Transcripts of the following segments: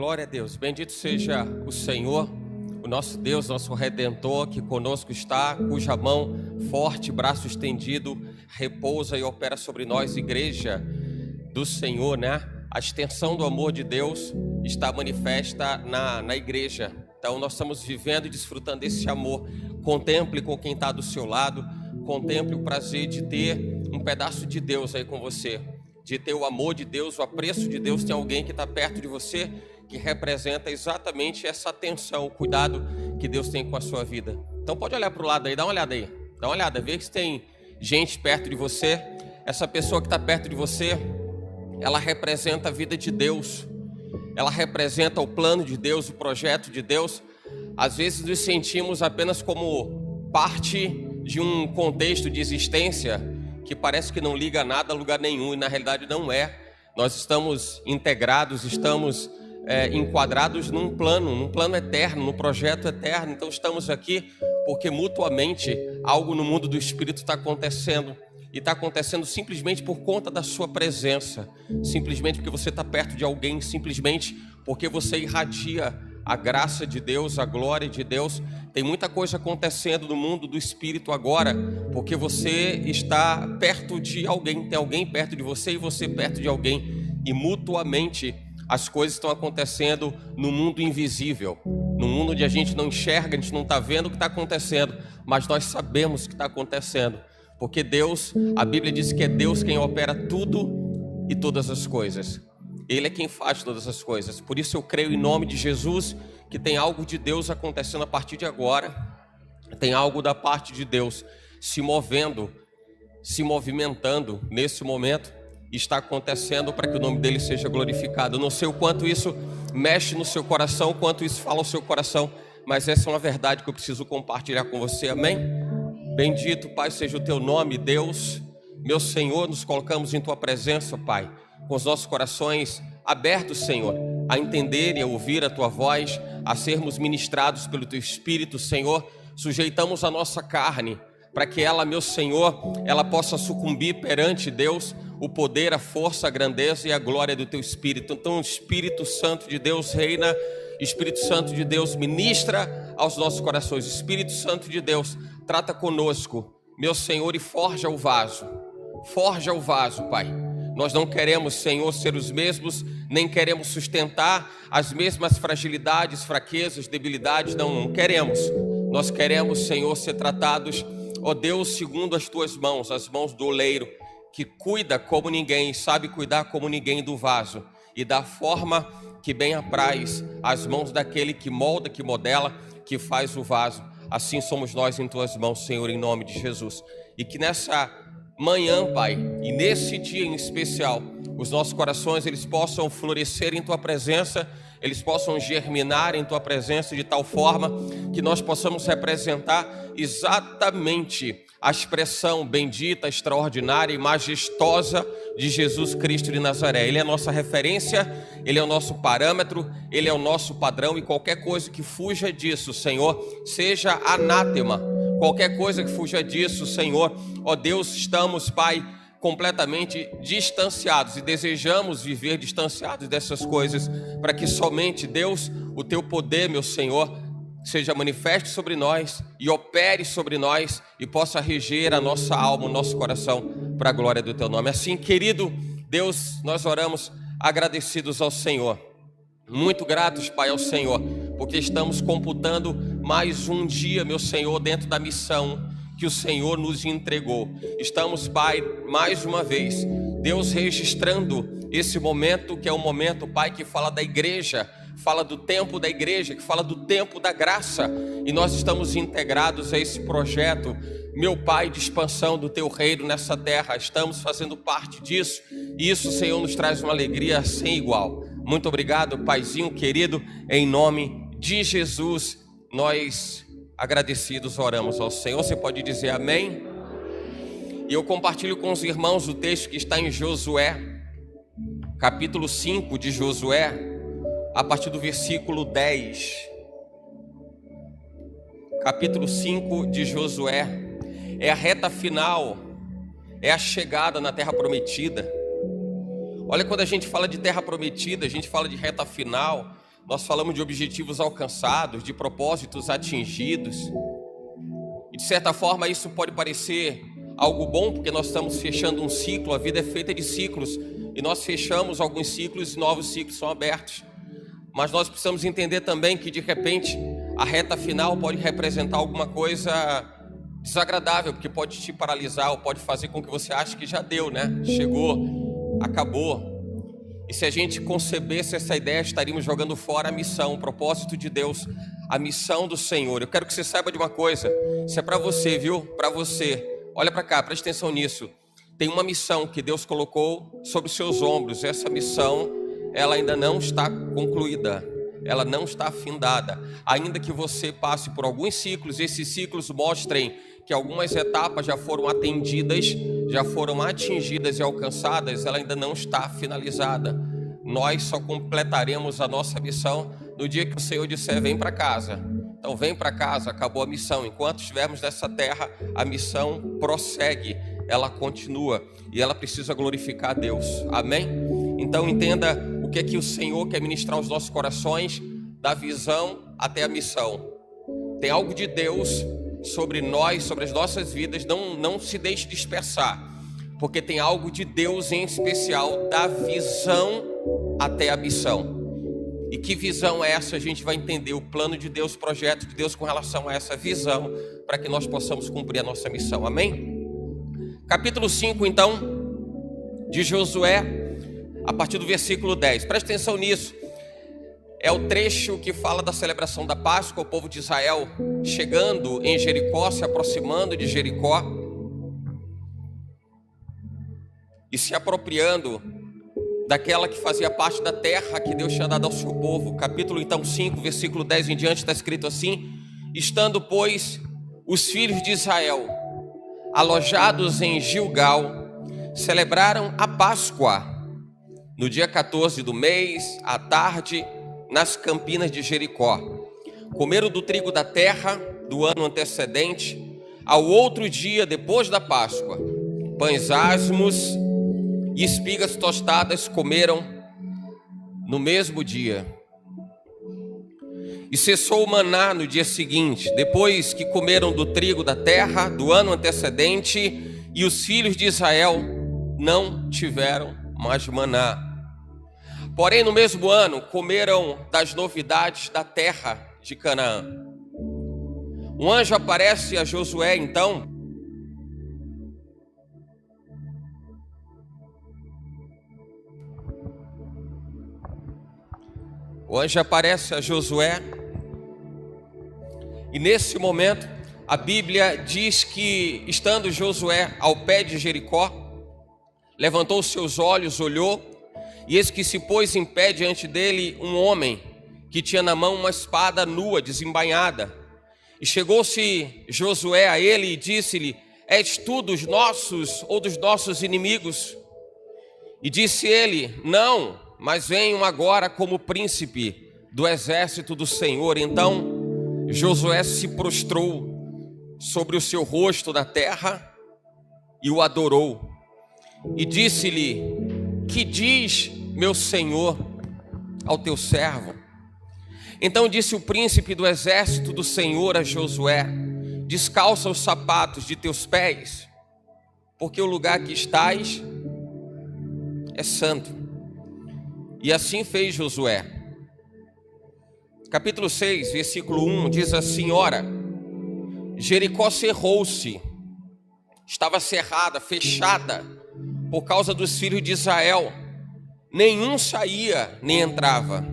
Glória a Deus, bendito seja o Senhor, o nosso Deus, nosso Redentor, que conosco está, cuja mão forte, braço estendido, repousa e opera sobre nós, igreja do Senhor, né? A extensão do amor de Deus está manifesta na igreja. Então nós estamos vivendo e desfrutando desse amor. Contemple com quem está do seu lado, contemple o prazer de ter um pedaço de Deus aí com você, de ter o amor de Deus, o apreço de Deus. Tem alguém que está perto de você, que representa exatamente essa atenção, o cuidado que Deus tem com a sua vida. Então pode olhar para o lado aí, dá uma olhada aí, dá uma olhada, vê se tem gente perto de você. Essa pessoa que está perto de você, ela representa a vida de Deus, ela representa o plano de Deus, o projeto de Deus. Às vezes nos sentimos apenas como parte de um contexto de existência que parece que não liga nada a lugar nenhum, e na realidade não é. Nós estamos integrados, estamos enquadrados num plano eterno, num projeto eterno. Então estamos aqui porque mutuamente algo no mundo do Espírito está acontecendo, e está acontecendo simplesmente por conta da sua presença, simplesmente porque você está perto de alguém, simplesmente porque você irradia a graça de Deus, a glória de Deus. Tem muita coisa acontecendo no mundo do Espírito agora, porque você está perto de alguém, tem alguém perto de você e você perto de alguém, e mutuamente as coisas estão acontecendo no mundo invisível, no mundo onde a gente não enxerga, a gente não está vendo o que está acontecendo, mas nós sabemos o que está acontecendo, porque Deus, a Bíblia diz que é Deus quem opera tudo e todas as coisas. Ele é quem faz todas as coisas. Por isso eu creio em nome de Jesus que tem algo de Deus acontecendo a partir de agora. Tem algo da parte de Deus se movendo, se movimentando nesse momento. Está acontecendo para que o nome dele seja glorificado. Eu não sei o quanto isso mexe no seu coração, o quanto isso fala ao seu coração, mas essa é uma verdade que eu preciso compartilhar com você, amém? Bendito, Pai, seja o teu nome, Deus. Meu Senhor, nos colocamos em tua presença, Pai, com os nossos corações abertos, Senhor, a entender e a ouvir a tua voz, a sermos ministrados pelo teu Espírito, Senhor. Sujeitamos a nossa carne para que ela, meu Senhor, ela possa sucumbir perante Deus, o poder, a força, a grandeza e a glória do teu Espírito. Então o Espírito Santo de Deus reina, Espírito Santo de Deus ministra aos nossos corações. Espírito Santo de Deus trata conosco, meu Senhor, e forja o vaso, Pai. Nós não queremos, Senhor, ser os mesmos, nem queremos sustentar as mesmas fragilidades, fraquezas, debilidades, não queremos. Nós queremos, Senhor, ser tratados, ó Deus, segundo as tuas mãos, as mãos do oleiro, que cuida como ninguém, sabe cuidar como ninguém do vaso, e da forma que bem apraz as mãos daquele que molda, que modela, que faz o vaso. Assim somos nós em tuas mãos, Senhor, em nome de Jesus. E que nessa manhã, Pai, e nesse dia em especial, os nossos corações eles possam florescer em tua presença, eles possam germinar em tua presença de tal forma que nós possamos representar exatamente a expressão bendita, extraordinária e majestosa de Jesus Cristo de Nazaré. Ele é a nossa referência, Ele é o nosso parâmetro, Ele é o nosso padrão, e qualquer coisa que fuja disso, Senhor, seja anátema. Qualquer coisa que fuja disso, Senhor, ó Deus, estamos, Pai, completamente distanciados e desejamos viver distanciados dessas coisas, para que somente, Deus, o teu poder, meu Senhor, seja manifeste sobre nós e opere sobre nós e possa reger a nossa alma, o nosso coração, para a glória do teu nome. Assim, querido Deus, nós oramos agradecidos ao Senhor, muito gratos, Pai, ao Senhor, porque estamos computando mais um dia, meu Senhor, dentro da missão que o Senhor nos entregou. Estamos, Pai, mais uma vez, Deus, registrando esse momento, que é um momento, Pai, que fala da igreja, fala do tempo da igreja, que fala do tempo da graça, e nós estamos integrados a esse projeto, meu Pai, de expansão do teu reino nessa terra. Estamos fazendo parte disso, e isso, Senhor, nos traz uma alegria sem igual. Muito obrigado, Paizinho querido, em nome de Jesus, nós agradecidos oramos ao Senhor. Você pode dizer amém? E eu compartilho com os irmãos o texto que está em Josué, capítulo 5 de Josué, a partir do versículo 10. Capítulo 5 de Josué é a reta final, é a chegada na terra prometida. Olha, quando a gente fala de terra prometida, a gente fala de reta final, nós falamos de objetivos alcançados, de propósitos atingidos. E de certa forma isso pode parecer algo bom, porque nós estamos fechando um ciclo, a vida é feita de ciclos, e nós fechamos alguns ciclos e novos ciclos são abertos. Mas nós precisamos entender também que de repente a reta final pode representar alguma coisa desagradável, porque pode te paralisar ou pode fazer com que você ache que já deu, né? Chegou, acabou. E se a gente concebesse essa ideia, estaríamos jogando fora a missão, o propósito de Deus, a missão do Senhor. Eu quero que você saiba de uma coisa, isso é para você, viu? Para você. Olha para cá, preste atenção nisso. Tem uma missão que Deus colocou sobre os seus ombros. Essa missão, ela ainda não está concluída. Ela não está afindada. Ainda que você passe por alguns ciclos, esses ciclos mostrem que algumas etapas já foram atendidas, já foram atingidas e alcançadas, ela ainda não está finalizada. Nós só completaremos a nossa missão no dia que o Senhor disser, vem para casa. Então vem para casa, acabou a missão. Enquanto estivermos nessa terra, a missão prossegue, ela continua e ela precisa glorificar a Deus. Amém? Então entenda o que é que o Senhor quer ministrar aos nossos corações, da visão até a missão. Tem algo de Deus sobre nós, sobre as nossas vidas, não se deixe dispersar, porque tem algo de Deus em especial, da visão até a missão. E que visão é essa? A gente vai entender o plano de Deus, o projeto de Deus com relação a essa visão, para que nós possamos cumprir a nossa missão. Amém? Capítulo 5 então, de Josué, a partir do versículo 10, presta atenção nisso. É o trecho que fala da celebração da Páscoa, o povo de Israel chegando em Jericó, se aproximando de Jericó e se apropriando daquela que fazia parte da terra que Deus tinha dado ao seu povo. Capítulo então 5, versículo 10 em diante, está escrito assim: estando, pois, os filhos de Israel alojados em Gilgal, celebraram a Páscoa no dia 14 do mês, à tarde, nas campinas de Jericó. Comeram do trigo da terra do ano antecedente, ao outro dia depois da Páscoa. Pães asmos e espigas tostadas comeram no mesmo dia. E cessou o maná no dia seguinte, depois que comeram do trigo da terra do ano antecedente, e os filhos de Israel não tiveram mais maná. Porém, no mesmo ano, comeram das novidades da terra de Canaã. Um anjo aparece a Josué, então. O anjo aparece a Josué. E nesse momento, a Bíblia diz que, estando Josué ao pé de Jericó, levantou os seus olhos, olhou, e eis que se pôs em pé diante dele um homem que tinha na mão uma espada nua, desembainhada. E chegou-se Josué a ele e disse-lhe: és tu dos nossos ou dos nossos inimigos? E disse ele: não, mas venho agora como príncipe do exército do Senhor. Então Josué se prostrou sobre o seu rosto na terra e o adorou. E disse-lhe: que diz meu senhor ao teu servo? Então disse o príncipe do exército do Senhor a Josué: descalça os sapatos de teus pés, porque o lugar que estás é santo. E assim fez Josué. Capítulo 6, versículo 1 diz assim: ora, Jericó cerrou-se, estava cerrada, fechada, por causa dos filhos de Israel, nenhum saía nem entrava.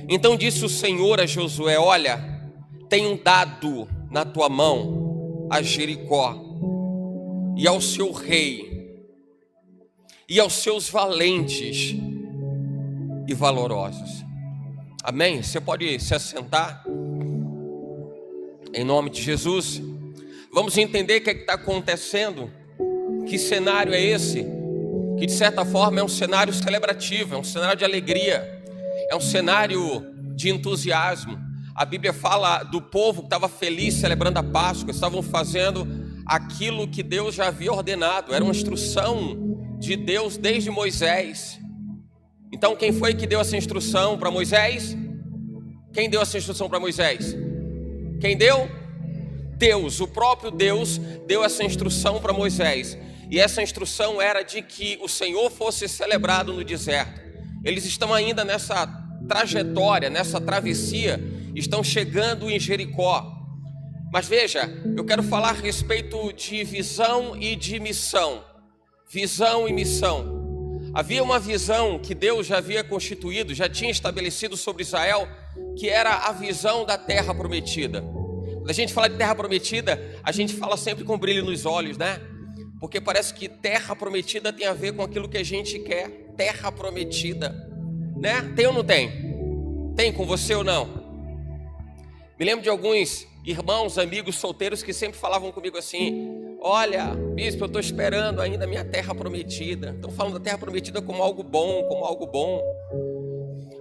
Então disse o Senhor a Josué: olha, tenho dado na tua mão a Jericó e ao seu rei e aos seus valentes e valorosos. Amém? Você pode se assentar em nome de Jesus. Vamos entender o que está acontecendo. Que cenário é esse? Que de certa forma é um cenário celebrativo, é um cenário de alegria, é um cenário de entusiasmo. A Bíblia fala do povo que estava feliz celebrando a Páscoa, estavam fazendo aquilo que Deus já havia ordenado, era uma instrução de Deus desde Moisés. Então quem foi que deu essa instrução para Moisés? Quem deu essa instrução para Moisés? Quem deu? Deus, o próprio Deus deu essa instrução para Moisés. E essa instrução era de que o Senhor fosse celebrado no deserto. Eles estão ainda nessa trajetória, nessa travessia, estão chegando em Jericó. Mas veja, eu quero falar a respeito de visão e de missão. Visão e missão. Havia uma visão que Deus já havia constituído, já tinha estabelecido sobre Israel, que era a visão da terra prometida. Quando a gente fala de terra prometida, a gente fala sempre com brilho nos olhos, né? Porque parece que terra prometida tem a ver com aquilo que a gente quer. Terra prometida, né? Tem ou não tem? Tem com você ou não? Me lembro de alguns irmãos, amigos solteiros que sempre falavam comigo assim: olha, bispo, eu estou esperando ainda a minha terra prometida. Estão falando da terra prometida como algo bom, como algo bom.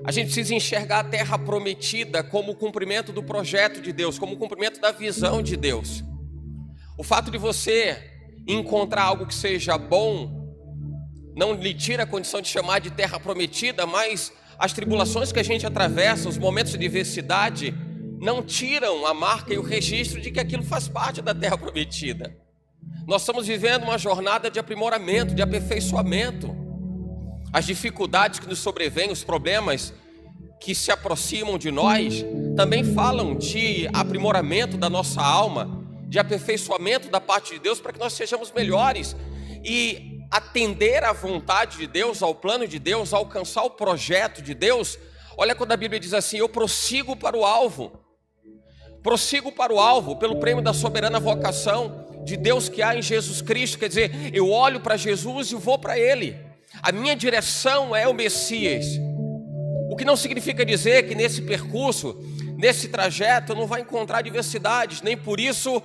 A gente precisa enxergar a terra prometida como o cumprimento do projeto de Deus, como o cumprimento da visão de Deus. O fato de você encontrar algo que seja bom não lhe tira a condição de chamar de terra prometida, mas as tribulações que a gente atravessa, os momentos de diversidade, não tiram a marca e o registro de que aquilo faz parte da terra prometida. Nós estamos vivendo uma jornada de aprimoramento, de aperfeiçoamento. As dificuldades que nos sobrevêm, os problemas que se aproximam de nós, também falam de aprimoramento da nossa alma, de aperfeiçoamento da parte de Deus, para que nós sejamos melhores e atender à vontade de Deus, ao plano de Deus, alcançar o projeto de Deus. Olha quando a Bíblia diz assim: eu prossigo para o alvo. Prossigo para o alvo, pelo prêmio da soberana vocação de Deus que há em Jesus Cristo. Quer dizer, eu olho para Jesus e vou para Ele. A minha direção é o Messias. O que não significa dizer que nesse percurso, nesse trajeto, eu não vou encontrar adversidades. Nem por isso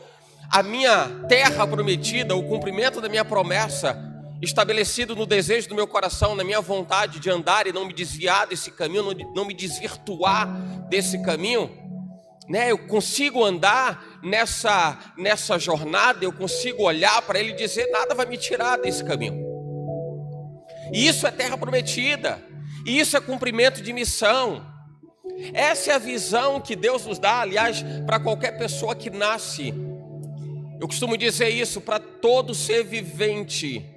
a minha terra prometida, o cumprimento da minha promessa, estabelecido no desejo do meu coração, na minha vontade de andar e não me desviar desse caminho, não me desvirtuar desse caminho, né? Eu consigo andar nessa jornada, eu consigo olhar para Ele e dizer: nada vai me tirar desse caminho. E isso é terra prometida, e isso é cumprimento de missão. Essa é a visão que Deus nos dá, aliás, para qualquer pessoa que nasce. Eu costumo dizer isso para todo ser vivente.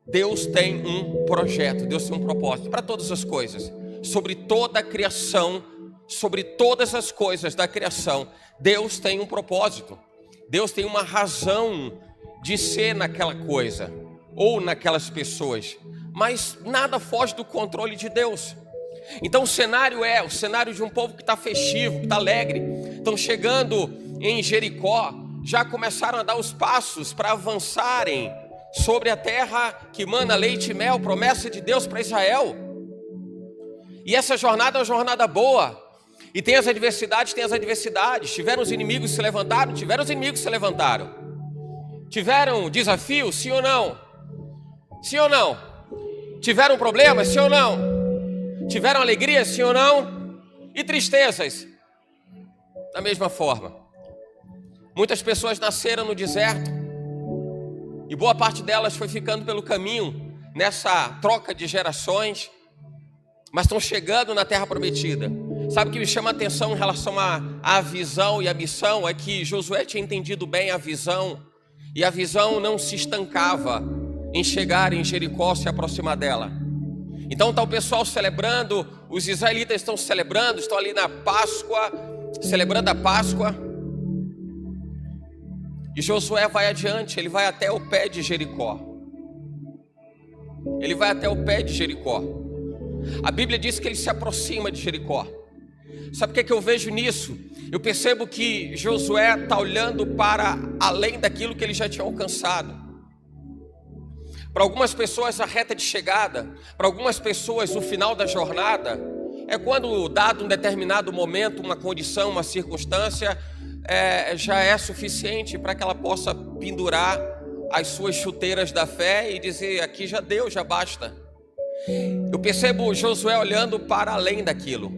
Deus tem um projeto, Deus tem um propósito para todas as coisas, sobre toda a criação, sobre todas as coisas da criação. Deus tem um propósito, Deus tem uma razão de ser naquela coisa ou naquelas pessoas, mas nada foge do controle de Deus. Então o cenário é o cenário de um povo que está festivo, que está alegre. Estão chegando em Jericó, já começaram a dar os passos para avançarem sobre a terra que mana leite e mel, promessa de Deus para Israel. E essa jornada é uma jornada boa. E tem as adversidades, Tiveram os inimigos que se levantaram, Tiveram desafios, sim ou não? Sim ou não? Tiveram problemas, sim ou não? Tiveram alegria, sim ou não? E tristezas, da mesma forma. Muitas pessoas nasceram no deserto, e boa parte delas foi ficando pelo caminho, nessa troca de gerações, mas estão chegando na terra prometida. Sabe o que me chama a atenção em relação à visão e à missão? É que Josué tinha entendido bem a visão, e a visão não se estancava em chegar em Jericó, se aproximar dela. Então está o pessoal celebrando, os israelitas estão celebrando, estão ali na Páscoa, celebrando a Páscoa. E Josué vai adiante, ele vai até o pé de Jericó. A Bíblia diz que ele se aproxima de Jericó. Sabe o que eu vejo nisso? Eu percebo que Josué está olhando para além daquilo que ele já tinha alcançado. Para algumas pessoas a reta de chegada, para algumas pessoas o final da jornada, é quando, dado um determinado momento, uma condição, uma circunstância, já é suficiente para que ela possa pendurar as suas chuteiras da fé e dizer: aqui já deu, já basta. Eu percebo Josué olhando para além daquilo.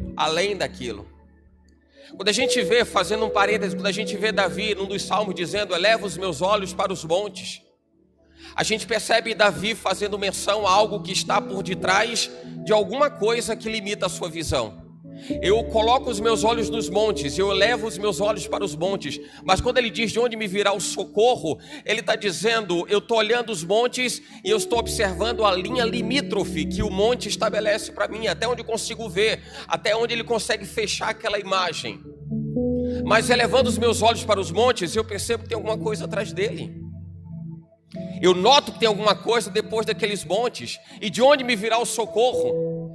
Quando a gente vê, fazendo um parêntese, quando a gente vê Davi num dos salmos dizendo: eleva os meus olhos para os montes, a gente percebe Davi fazendo menção a algo que está por detrás de alguma coisa que limita a sua visão. Eu coloco os meus olhos nos montes, eu levo os meus olhos para os montes. Mas quando ele diz de onde me virá o socorro, ele está dizendo, eu estou olhando os montes e eu estou observando a linha limítrofe que o monte estabelece para mim, até onde eu consigo ver, até onde ele consegue fechar aquela imagem. Mas elevando os meus olhos para os montes, eu percebo que tem alguma coisa atrás dele. Eu noto que tem alguma coisa depois daqueles montes. E de onde me virá o socorro?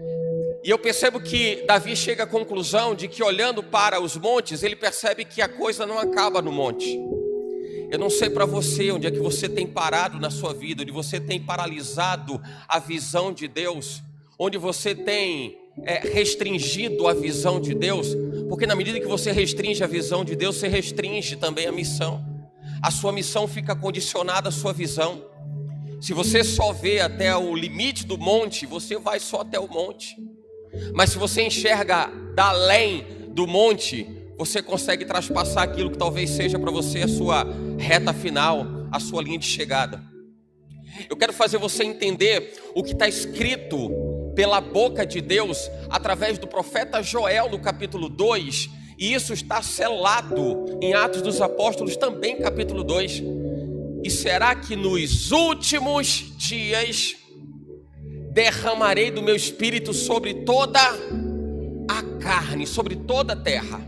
E eu percebo que Davi chega à conclusão de que, olhando para os montes, ele percebe que a coisa não acaba no monte. Eu não sei para você onde é que você tem parado na sua vida, onde você tem paralisado a visão de Deus, onde você tem restringido a visão de Deus, porque na medida que você restringe a visão de Deus, você restringe também a missão. A sua missão fica condicionada à sua visão. Se você só vê até o limite do monte, você vai só até o monte. Mas se você enxerga da além do monte, você consegue traspassar aquilo que talvez seja para você a sua reta final, a sua linha de chegada. Eu quero fazer você entender o que está escrito pela boca de Deus através do profeta Joel no capítulo 2, e isso está selado em Atos dos Apóstolos também capítulo 2. E será que nos últimos dias derramarei do meu espírito sobre toda a carne, sobre toda a terra.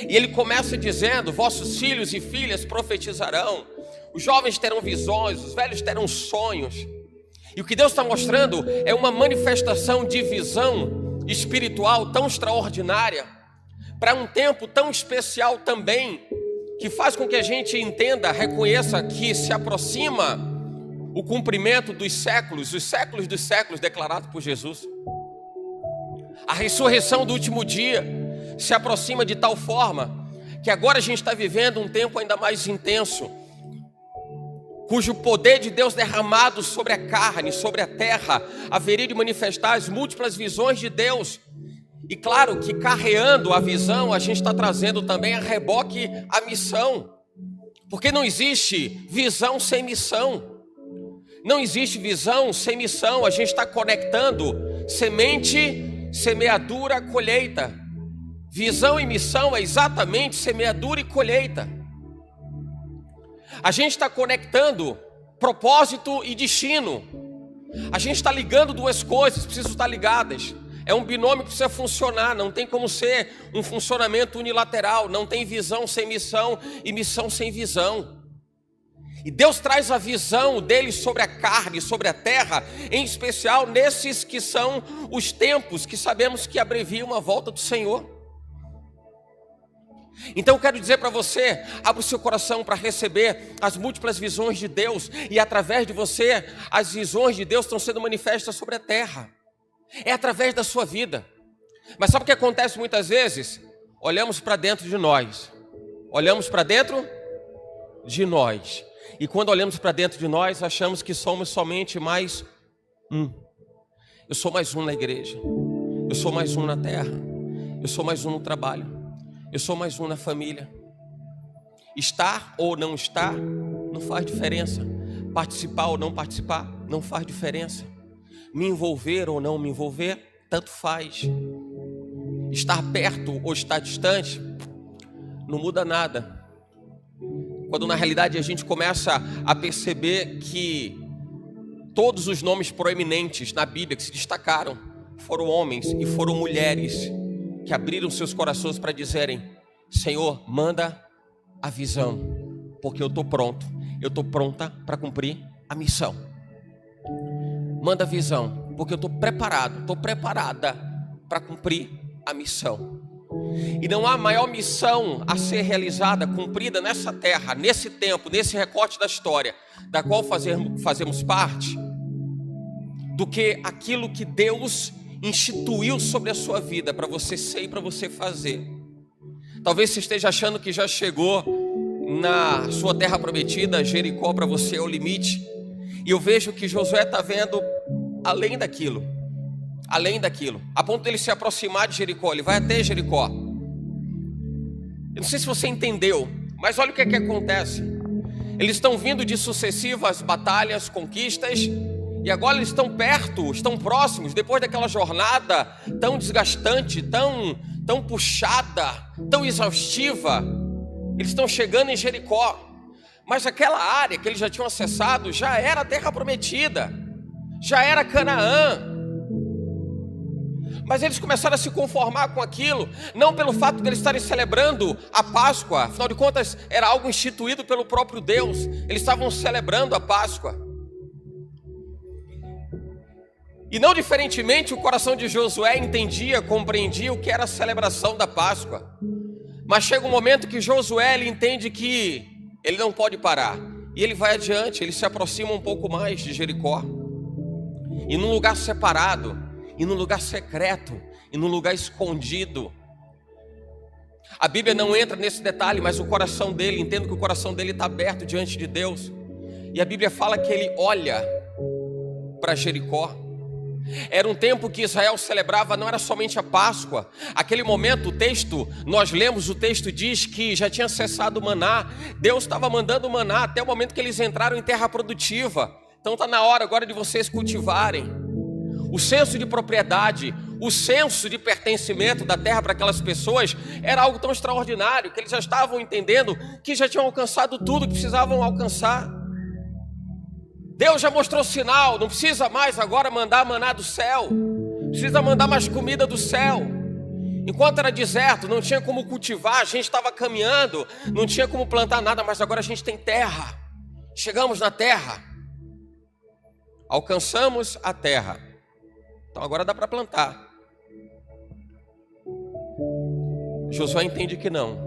E ele começa dizendo, vossos filhos e filhas profetizarão, os jovens terão visões, os velhos terão sonhos. E o que Deus está mostrando é uma manifestação de visão espiritual tão extraordinária, para um tempo tão especial também, que faz com que a gente entenda, reconheça que se aproxima o cumprimento dos séculos dos séculos declarado por Jesus. A ressurreição do último dia se aproxima de tal forma que agora a gente está vivendo um tempo ainda mais intenso, cujo poder de Deus derramado sobre a carne, sobre a terra, haveria de manifestar as múltiplas visões de Deus. E claro que carreando a visão, a gente está trazendo também a reboque a missão, porque não existe visão sem missão. Não existe visão sem missão. A gente está conectando semente, semeadura, colheita. Visão e missão é exatamente semeadura e colheita. A gente está conectando propósito e destino. A gente está ligando duas coisas, precisam estar ligadas. É um binômio que precisa funcionar, não tem como ser um funcionamento unilateral. Não tem visão sem missão e missão sem visão. E Deus traz a visão dele sobre a carne, sobre a terra, em especial nesses que são os tempos que sabemos que abreviam a volta do Senhor. Então eu quero dizer para você, abra o seu coração para receber as múltiplas visões de Deus, e através de você, as visões de Deus estão sendo manifestas sobre a terra. É através da sua vida. Mas sabe o que acontece muitas vezes? Olhamos para dentro de nós. Olhamos para dentro de nós. E quando olhamos para dentro de nós, achamos que somos somente mais um. Eu sou mais um na igreja. Eu sou mais um na terra. Eu sou mais um no trabalho. Eu sou mais um na família. Estar ou não estar não faz diferença. Participar ou não participar não faz diferença. Me envolver ou não me envolver, tanto faz. Estar perto ou estar distante não muda nada. Quando na realidade a gente começa a perceber que todos os nomes proeminentes na Bíblia que se destacaram foram homens e foram mulheres que abriram seus corações para dizerem: Senhor, manda a visão, porque eu estou pronto, eu estou pronta para cumprir a missão. Manda a visão, porque eu estou preparado, estou preparada para cumprir a missão. E não há maior missão a ser realizada, cumprida nessa terra, nesse tempo, nesse recorte da história, da qual fazemos parte, do que aquilo que Deus instituiu sobre a sua vida, para você ser e para você fazer. Talvez você esteja achando que já chegou na sua terra prometida, Jericó para você é o limite. E eu vejo que Josué está vendo além daquilo, a ponto dele se aproximar de Jericó. Ele vai até Jericó. Eu não sei se você entendeu, mas olha o que é que acontece. Eles estão vindo de sucessivas batalhas, conquistas, E agora eles estão perto, estão próximos, depois daquela jornada tão desgastante, tão puxada, tão exaustiva. Eles estão chegando em Jericó. Mas aquela área que eles já tinham acessado já era a terra prometida, já era Canaã. Mas eles começaram a se conformar com aquilo, não pelo fato de eles estarem celebrando a Páscoa, afinal de contas era algo instituído pelo próprio Deus, eles estavam celebrando a Páscoa. E não diferentemente, o coração de Josué entendia, compreendia o que era a celebração da Páscoa. Mas chega um momento que Josué ele entende que ele não pode parar, e ele vai adiante, ele se aproxima um pouco mais de Jericó, e num lugar separado, e num lugar secreto, e num lugar escondido. A Bíblia não entra nesse detalhe, mas o coração dele, entendo que o coração dele está aberto diante de Deus. E a Bíblia fala que ele olha para Jericó. Era um tempo que Israel celebrava, não era somente a Páscoa. Aquele momento, nós lemos, o texto diz que já tinha cessado o maná. Deus estava mandando maná até o momento que eles entraram em terra produtiva. Então está na hora agora de vocês cultivarem. O senso de propriedade, o senso de pertencimento da terra para aquelas pessoas era algo tão extraordinário que eles já estavam entendendo que já tinham alcançado tudo que precisavam alcançar. Deus já mostrou sinal, não precisa mais agora mandar maná do céu, precisa mandar mais comida do céu. Enquanto era deserto, não tinha como cultivar, a gente estava caminhando, não tinha como plantar nada, mas agora a gente tem terra. Chegamos na terra, alcançamos a terra. Então agora dá para plantar. Josué entende que não.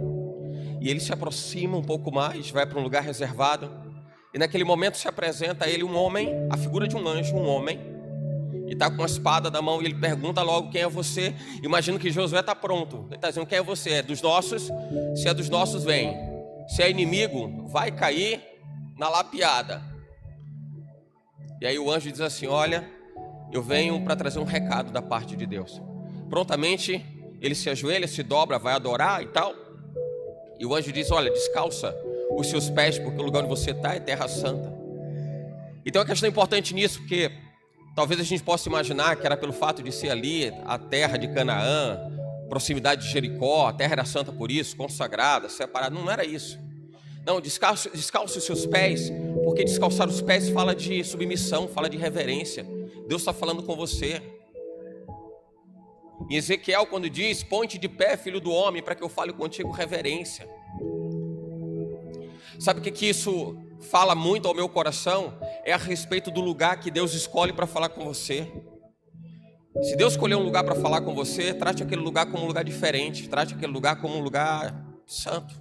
E ele se aproxima um pouco mais, vai para um lugar reservado. E naquele momento se apresenta a ele um homem, a figura de um anjo, um homem. E está com uma espada na mão e ele pergunta logo: quem é você? Imagino que Josué está pronto. Ele está dizendo: quem é você? É dos nossos? Se é dos nossos, vem. Se é inimigo, vai cair na lapiada. E aí o anjo diz assim: olha, eu venho para trazer um recado da parte de Deus. Prontamente ele se ajoelha, se dobra, vai adorar e tal. E o anjo diz: olha, descalça os seus pés, porque o lugar onde você está é terra santa. E tem uma questão importante nisso, porque talvez a gente possa imaginar que era pelo fato de ser ali a terra de Canaã, proximidade de Jericó, a terra era santa por isso, consagrada, separada. Não era isso. Não, descalce os seus pés, porque descalçar os pés fala de submissão, fala de reverência. Deus está falando com você. Em Ezequiel, quando diz: põe-te de pé, filho do homem, para que eu fale contigo, reverência. Sabe o que isso fala muito ao meu coração? É a respeito do lugar que Deus escolhe para falar com você. Se Deus escolher um lugar para falar com você, trate aquele lugar como um lugar diferente, trate aquele lugar como um lugar santo.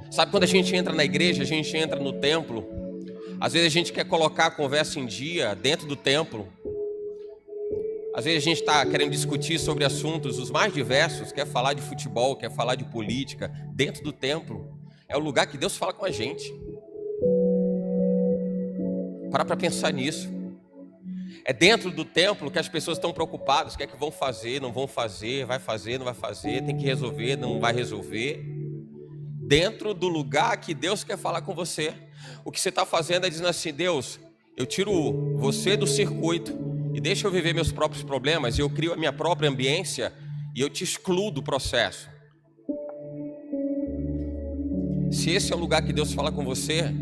Sabe quando a gente entra na igreja, a gente entra no templo, às vezes a gente quer colocar a conversa em dia dentro do templo. Às vezes a gente está querendo discutir sobre assuntos os mais diversos, quer falar de futebol, quer falar de política, dentro do templo. É o lugar que Deus fala com a gente. Para pensar nisso. É dentro do templo que as pessoas estão preocupadas, o que é que vão fazer, não vão fazer, vai fazer, não vai fazer, tem que resolver, não vai resolver. Dentro do lugar que Deus quer falar com você. O que você está fazendo é dizendo assim: Deus, eu tiro você do circuito e deixa eu viver meus próprios problemas, e eu crio a minha própria ambiência e eu te excluo do processo. Se esse é o lugar que Deus fala com você,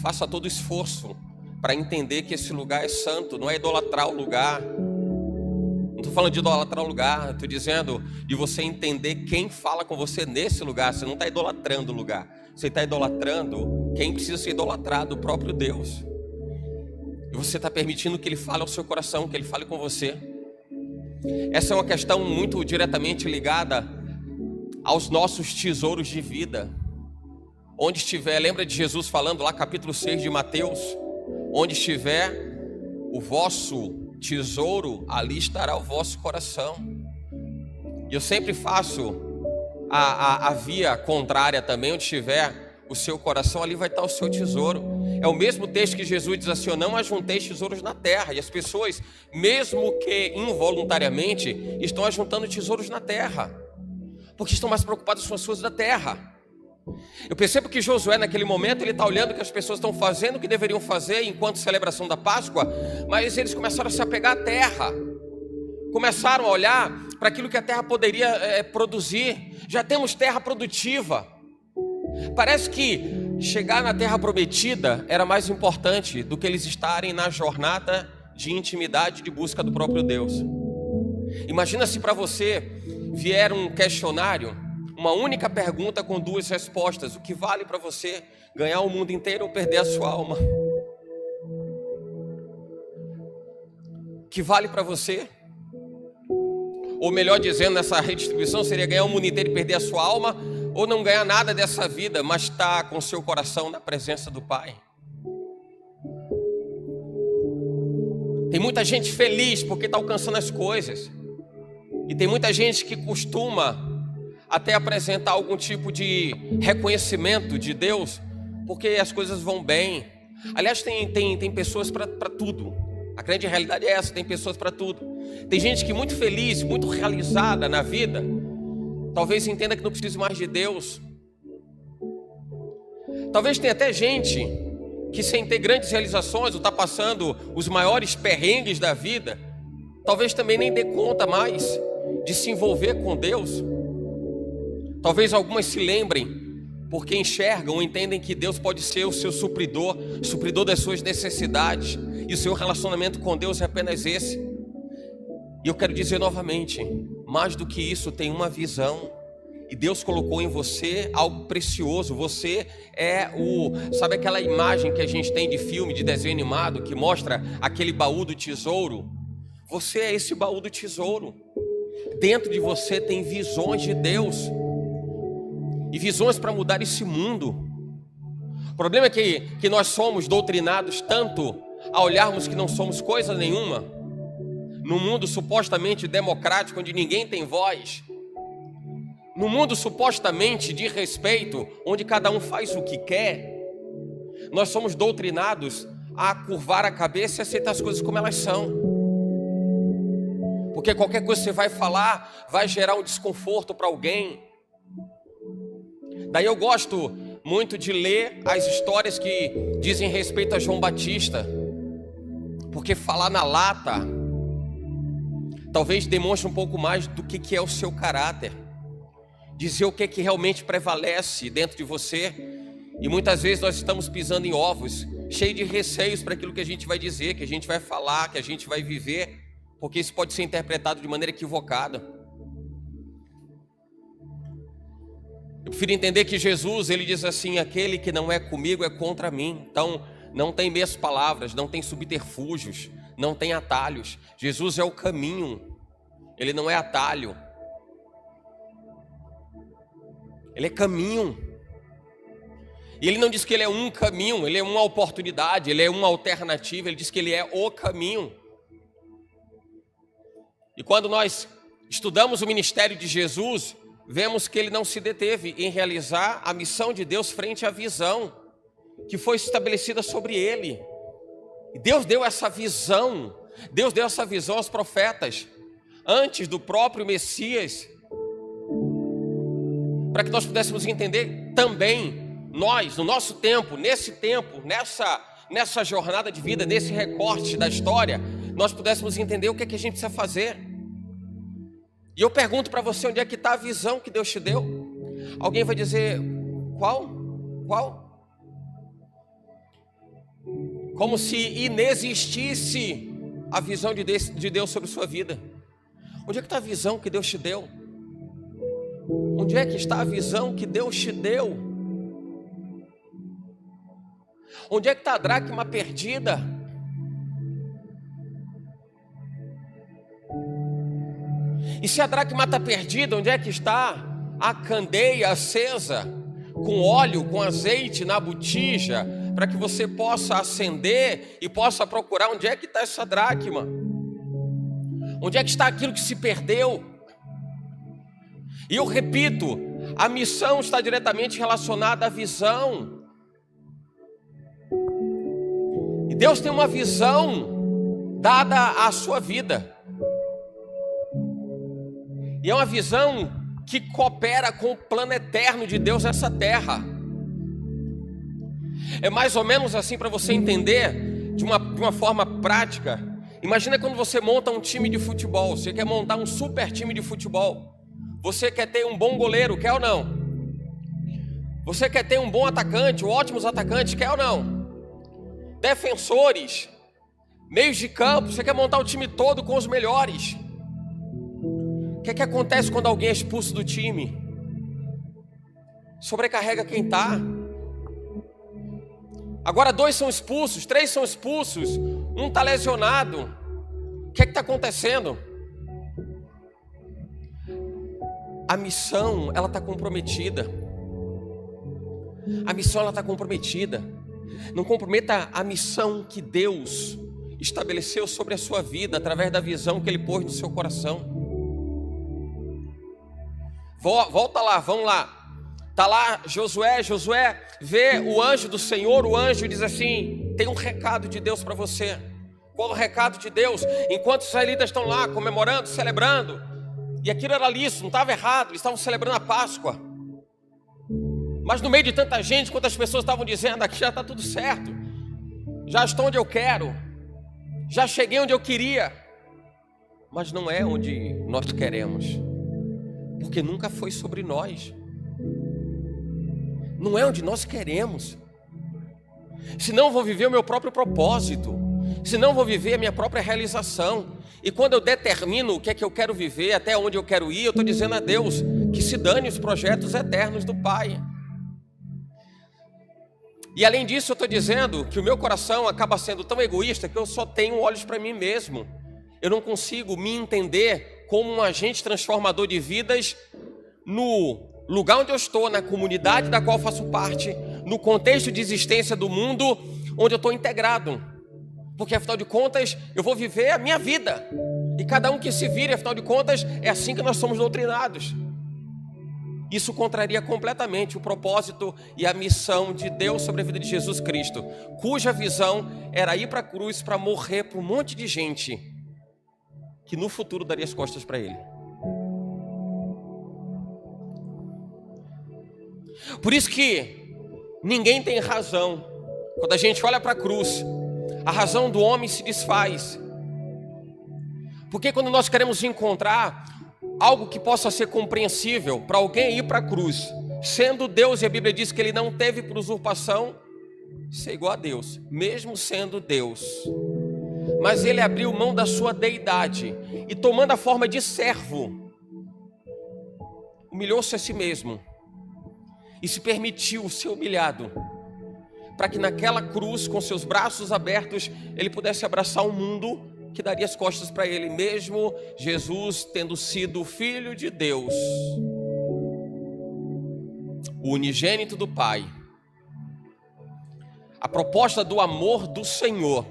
faça todo o esforço para entender que esse lugar é santo, não é idolatrar o lugar. Não estou falando de idolatrar o lugar, estou dizendo de você entender quem fala com você nesse lugar. Você não está idolatrando o lugar, você está idolatrando quem precisa ser idolatrado, o próprio Deus. E você está permitindo que Ele fale ao seu coração, que Ele fale com você. Essa é uma questão muito diretamente ligada aos nossos tesouros de vida. Onde estiver, lembra de Jesus falando lá, capítulo 6 de Mateus: onde estiver o vosso tesouro, ali estará o vosso coração. E eu sempre faço a via contrária também: onde estiver o seu coração, ali vai estar o seu tesouro. É o mesmo texto que Jesus diz assim: não ajunteis tesouros na terra. E as pessoas, mesmo que involuntariamente, estão ajuntando tesouros na terra, porque estão mais preocupadas com as coisas da terra. Eu percebo que Josué, naquele momento, ele está olhando que as pessoas estão fazendo o que deveriam fazer enquanto celebração da Páscoa, mas eles começaram a se apegar à terra, começaram a olhar para aquilo que a terra poderia produzir. Já temos terra produtiva. Parece que chegar na terra prometida era mais importante do que eles estarem na jornada de intimidade, de busca do próprio Deus. Imagina se para você vier um questionário, uma única pergunta com 2 respostas: o que vale para você, ganhar o mundo inteiro ou perder a sua alma? O que vale para você? Ou melhor dizendo, nessa redistribuição seria ganhar o mundo inteiro e perder a sua alma, ou não ganhar nada dessa vida, mas estar com seu coração na presença do Pai. Tem muita gente feliz porque está alcançando as coisas, e tem muita gente que costuma até apresentar algum tipo de reconhecimento de Deus porque as coisas vão bem. Aliás, tem pessoas para tudo. A grande realidade é essa, tem pessoas para tudo. Tem gente que muito feliz, muito realizada na vida, talvez entenda que não precisa mais de Deus. Talvez tenha até gente que, sem ter grandes realizações, ou está passando os maiores perrengues da vida, talvez também nem dê conta mais de se envolver com Deus. Talvez algumas se lembrem porque enxergam ou entendem que Deus pode ser o seu supridor das suas necessidades, e o seu relacionamento com Deus é apenas esse. E eu quero dizer novamente, mais do que isso, tem uma visão, e Deus colocou em você algo precioso. Você é sabe aquela imagem que a gente tem de filme, de desenho animado, que mostra aquele baú do tesouro? Você é esse baú do tesouro. Dentro de você tem visões de Deus, e visões para mudar esse mundo. O problema é que nós somos doutrinados tanto a olharmos que não somos coisa nenhuma, num mundo supostamente democrático, onde ninguém tem voz, num mundo supostamente de respeito, onde cada um faz o que quer. Nós somos doutrinados a curvar a cabeça e aceitar as coisas como elas são, porque qualquer coisa que você vai falar vai gerar um desconforto para alguém. Daí eu gosto muito de ler as histórias que dizem respeito a João Batista, porque falar na lata talvez demonstre um pouco mais do que é o seu caráter, dizer o que realmente prevalece dentro de você. E muitas vezes nós estamos pisando em ovos, cheio de receios para aquilo que a gente vai dizer, que a gente vai falar, que a gente vai viver, porque isso pode ser interpretado de maneira equivocada. Eu prefiro entender que Jesus, ele diz assim: aquele que não é comigo é contra mim. Então não tem meias palavras, não tem subterfúgios, não tem atalhos. Jesus é o caminho, ele não é atalho, ele é caminho. E ele não diz que ele é um caminho, ele é uma oportunidade, ele é uma alternativa, ele diz que ele é o caminho. E quando nós estudamos o ministério de Jesus, vemos que ele não se deteve em realizar a missão de Deus frente à visão que foi estabelecida sobre ele. E Deus deu essa visão aos profetas, antes do próprio Messias, para que nós pudéssemos entender também, nós, no nosso tempo, nessa jornada de vida, nesse recorte da história, nós pudéssemos entender o que é que a gente precisa fazer. E eu pergunto para você, onde é que está a visão que Deus te deu? Alguém vai dizer, qual? Como se inexistisse a visão de Deus sobre sua vida. Onde é que está a visão que Deus te deu? Onde é que está a visão que Deus te deu? Onde é que está a dracma perdida? E se a dracma está perdida, onde é que está a candeia acesa, com óleo, com azeite na botija, para que você possa acender e possa procurar onde é que está essa dracma? Onde é que está aquilo que se perdeu? E eu repito, a missão está diretamente relacionada à visão. E Deus tem uma visão dada à sua vida. E é uma visão que coopera com o plano eterno de Deus nessa terra. É mais ou menos assim para você entender de uma forma prática. Imagina quando você monta um time de futebol, você quer montar um super time de futebol. Você quer ter um bom goleiro, quer ou não? Você quer ter um bom atacante, ótimos atacantes, quer ou não? Defensores, meios de campo, você quer montar o time todo com os melhores. O que acontece quando alguém é expulso do time? Sobrecarrega quem está. Agora 2 são expulsos, 3 são expulsos, um está lesionado. O que está acontecendo? A missão, ela está comprometida. A missão, ela está comprometida. Não comprometa a missão que Deus estabeleceu sobre a sua vida, através da visão que Ele pôs no seu coração. Volta lá, vamos lá. Está lá Josué vê o anjo do Senhor, o anjo diz assim: tem um recado de Deus para você. Qual o recado de Deus? Enquanto os israelitas estão lá comemorando, celebrando, e aquilo era lícito, não estava errado, eles estavam celebrando a Páscoa. Mas no meio de tanta gente, quantas pessoas estavam dizendo: aqui já está tudo certo, já estou onde eu quero, já cheguei onde eu queria. Mas não é onde nós queremos, porque nunca foi sobre nós. Não é onde nós queremos. Senão vou viver o meu próprio propósito, senão vou viver a minha própria realização. E quando eu determino o que é que eu quero viver, até onde eu quero ir, eu estou dizendo a Deus que se dane os projetos eternos do Pai. E além disso, eu estou dizendo que o meu coração acaba sendo tão egoísta que eu só tenho olhos para mim mesmo. Eu não consigo me entender como um agente transformador de vidas no lugar onde eu estou, na comunidade da qual faço parte, no contexto de existência do mundo onde eu estou integrado. Porque afinal de contas, eu vou viver a minha vida. E cada um que se vire, afinal de contas, é assim que nós somos doutrinados. Isso contraria completamente o propósito e a missão de Deus sobre a vida de Jesus Cristo, cuja visão era ir para a cruz para morrer para um monte de gente que no futuro daria as costas para Ele. Por isso que ninguém tem razão. Quando a gente olha para a cruz, a razão do homem se desfaz. Porque quando nós queremos encontrar algo que possa ser compreensível para alguém ir para a cruz, sendo Deus, e a Bíblia diz que Ele não teve por usurpação ser igual a Deus, mesmo sendo Deus. Mas Ele abriu mão da sua deidade e, tomando a forma de servo, humilhou-se a si mesmo e se permitiu ser humilhado, para que naquela cruz, com seus braços abertos, Ele pudesse abraçar um mundo que daria as costas para Ele, mesmo Jesus tendo sido Filho de Deus, o unigênito do Pai. A proposta do amor do Senhor,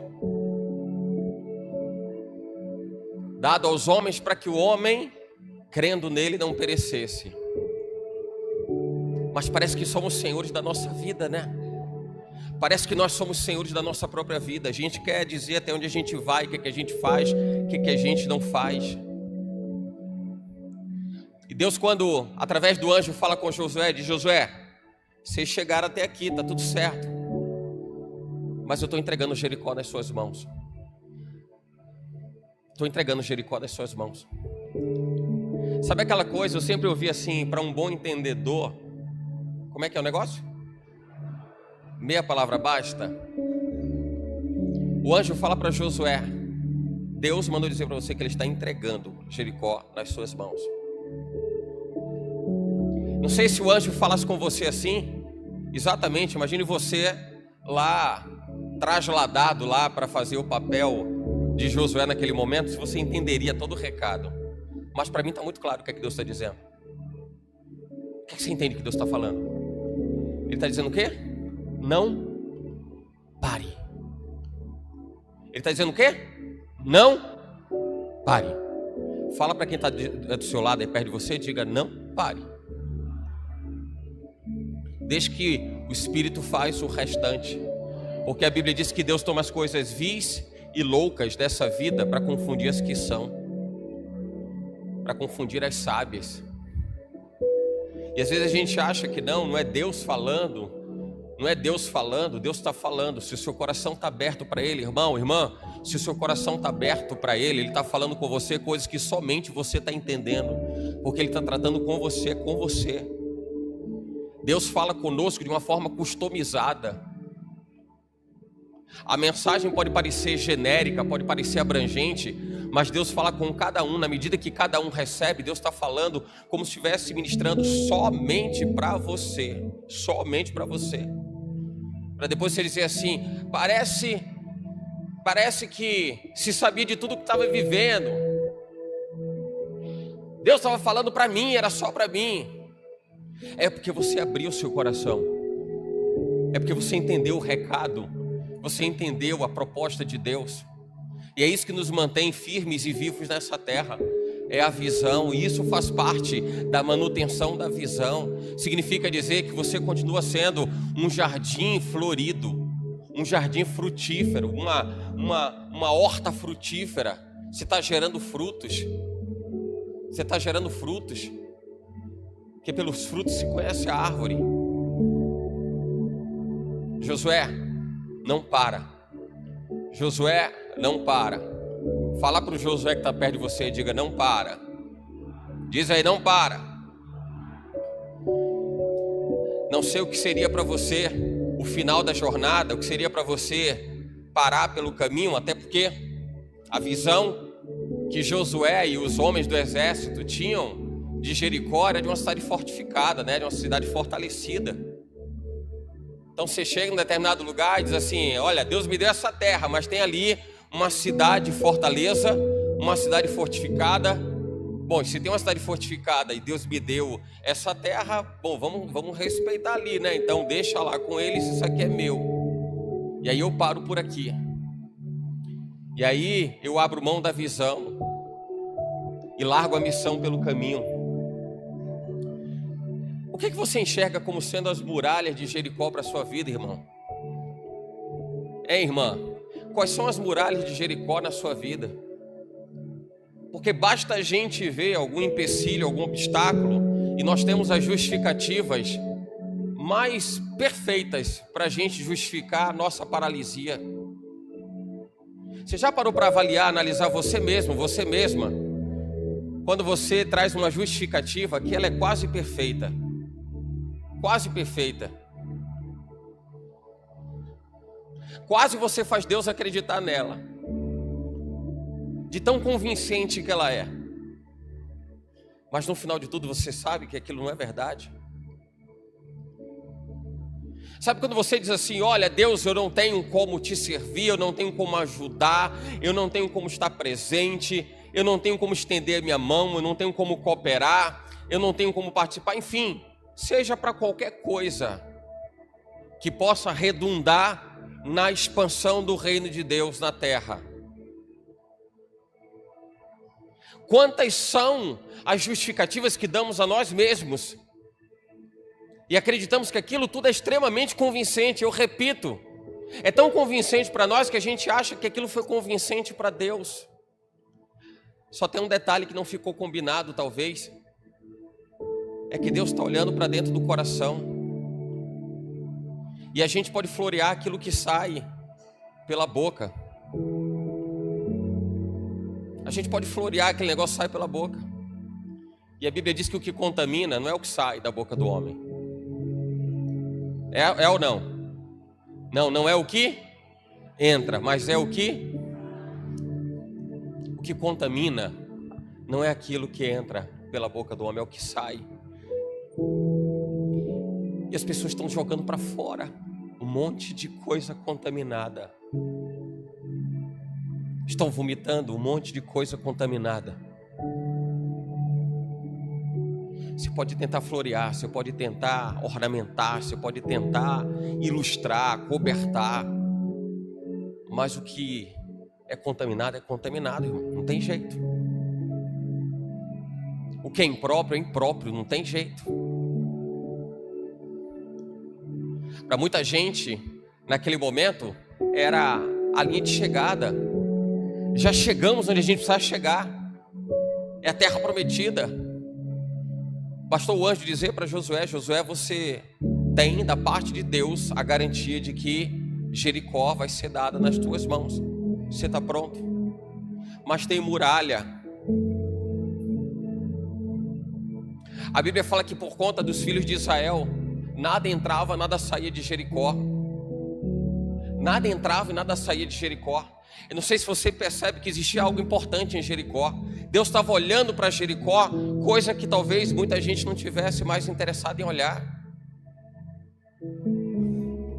dado aos homens para que o homem, crendo nele, não perecesse. Mas parece que somos senhores da nossa vida, né? Parece que nós somos senhores da nossa própria vida. A gente quer dizer até onde a gente vai, o que a gente faz, o que a gente não faz. E Deus, quando através do anjo fala com Josué, diz: Josué, vocês chegaram até aqui, está tudo certo, mas eu estou entregando Jericó nas suas mãos. Estou entregando Jericó nas suas mãos. Sabe aquela coisa, eu sempre ouvi assim, para um bom entendedor, como é que é o negócio? Meia palavra basta. O anjo fala para Josué: Deus mandou dizer para você que Ele está entregando Jericó nas suas mãos. Não sei se o anjo falasse com você assim, exatamente, imagine você lá, trasladado lá para fazer o papel de Josué naquele momento, se você entenderia todo o recado. Mas para mim está muito claro o que é que Deus está dizendo. O que é que você entende que Deus está falando? Ele está dizendo o quê? Não pare. Ele está dizendo o quê? Não pare. Fala para quem está do seu lado, aí perto de você, diga: não pare. Deixe que o Espírito faz o restante. Porque a Bíblia diz que Deus toma as coisas vis e loucas dessa vida para confundir as que são, para confundir as sábias. E às vezes a gente acha que não é Deus falando. Não é Deus falando, Deus está falando. Se o seu coração está aberto para Ele, irmão, irmã, se o seu coração está aberto para Ele, Ele está falando com você coisas que somente você está entendendo, porque Ele está tratando com você, com você. Deus fala conosco de uma forma customizada. A mensagem pode parecer genérica, pode parecer abrangente, mas Deus fala com cada um, na medida que cada um recebe. Deus está falando como se estivesse ministrando somente para você, somente para você. Para depois você dizer assim, parece que se sabia de tudo que estava vivendo. Deus estava falando para mim, era só para mim. É porque você abriu o seu coração. É porque você entendeu o recado. Você entendeu a proposta de Deus. E é isso que nos mantém firmes e vivos nessa terra. É a visão, e isso faz parte da manutenção da visão. Significa dizer que você continua sendo um jardim florido, um jardim frutífero, uma horta frutífera. Você está gerando frutos. Você está gerando frutos. Porque pelos frutos se conhece a árvore. Josué, não para. Josué, não para. Fala para o Josué que está perto de você e diga, não para. Diz aí, não para. Não sei o que seria para você o final da jornada, o que seria para você parar pelo caminho, até porque a visão que Josué e os homens do exército tinham de Jericó era de uma cidade fortificada, né? De uma cidade fortalecida. Então você chega em um determinado lugar e diz assim, olha, Deus me deu essa terra, mas tem ali uma cidade fortaleza, uma cidade fortificada. Bom, se tem uma cidade fortificada e Deus me deu essa terra, bom, vamos respeitar ali, né? Então deixa lá com eles, isso aqui é meu. E aí eu paro por aqui. E aí eu abro mão da visão e largo a missão pelo caminho. O que você enxerga como sendo as muralhas de Jericó para a sua vida, irmão? Hein, irmã? Quais são as muralhas de Jericó na sua vida? Porque basta a gente ver algum empecilho, algum obstáculo, e nós temos as justificativas mais perfeitas para a gente justificar a nossa paralisia. Você já parou para avaliar, analisar você mesmo, você mesma, quando você traz uma justificativa que ela é quase perfeita? Quase perfeita. Quase você faz Deus acreditar nela, de tão convincente que ela é. Mas no final de tudo você sabe que aquilo não é verdade. Sabe quando você diz assim, olha Deus, eu não tenho como te servir, eu não tenho como ajudar, eu não tenho como estar presente, eu não tenho como estender a minha mão, eu não tenho como cooperar, eu não tenho como participar, enfim, seja para qualquer coisa que possa redundar na expansão do reino de Deus na terra. Quantas são as justificativas que damos a nós mesmos e acreditamos que aquilo tudo é extremamente convincente. Eu repito, é tão convincente para nós que a gente acha que aquilo foi convincente para Deus. Só tem um detalhe que não ficou combinado, talvez, é que Deus está olhando para dentro do coração. E a gente pode florear aquilo que sai pela boca. A gente pode florear aquele negócio que sai pela boca. E a Bíblia diz que o que contamina não é o que sai da boca do homem. É ou não? Não é o que entra, mas é o que contamina. Não é aquilo que entra pela boca do homem, é o que sai. E as pessoas estão jogando para fora um monte de coisa contaminada. Estão vomitando um monte de coisa contaminada. Você pode tentar florear, você pode tentar ornamentar, você pode tentar ilustrar, cobertar. Mas o que é contaminado, irmão. Não tem jeito. O que é impróprio, não tem jeito. Para muita gente, naquele momento, era a linha de chegada. Já chegamos onde a gente precisava chegar. É a terra prometida. bastou o anjo dizer para Josué: Josué, você tem da parte de Deus a garantia de que Jericó vai ser dada nas tuas mãos. Você está pronto? Mas tem muralha. A Bíblia fala que por conta dos filhos de Israel, nada entrava, nada saía de Jericó. Nada entrava e nada saía de Jericó. Eu não sei se você percebe que existia algo importante em Jericó. Deus estava olhando para Jericó, coisa que talvez muita gente não tivesse mais interessado em olhar.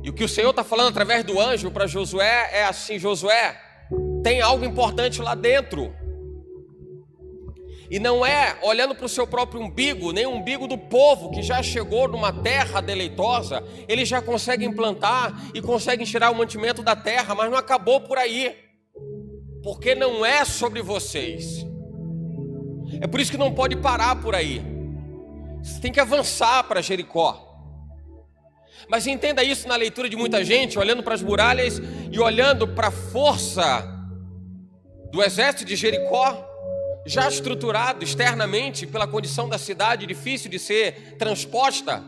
E o que o Senhor está falando através do anjo para Josué é assim: Josué, tem algo importante lá dentro. E não é olhando para o seu próprio umbigo, nem o umbigo do povo que já chegou numa terra deleitosa. Eles já conseguem plantar e conseguem tirar o mantimento da terra, mas não acabou por aí. Porque não é sobre vocês. É por isso que não pode parar por aí. Você tem que avançar para Jericó. Mas entenda isso na leitura de muita gente, olhando para as muralhas e olhando para a força do exército de Jericó, já estruturado externamente pela condição da cidade, difícil de ser transposta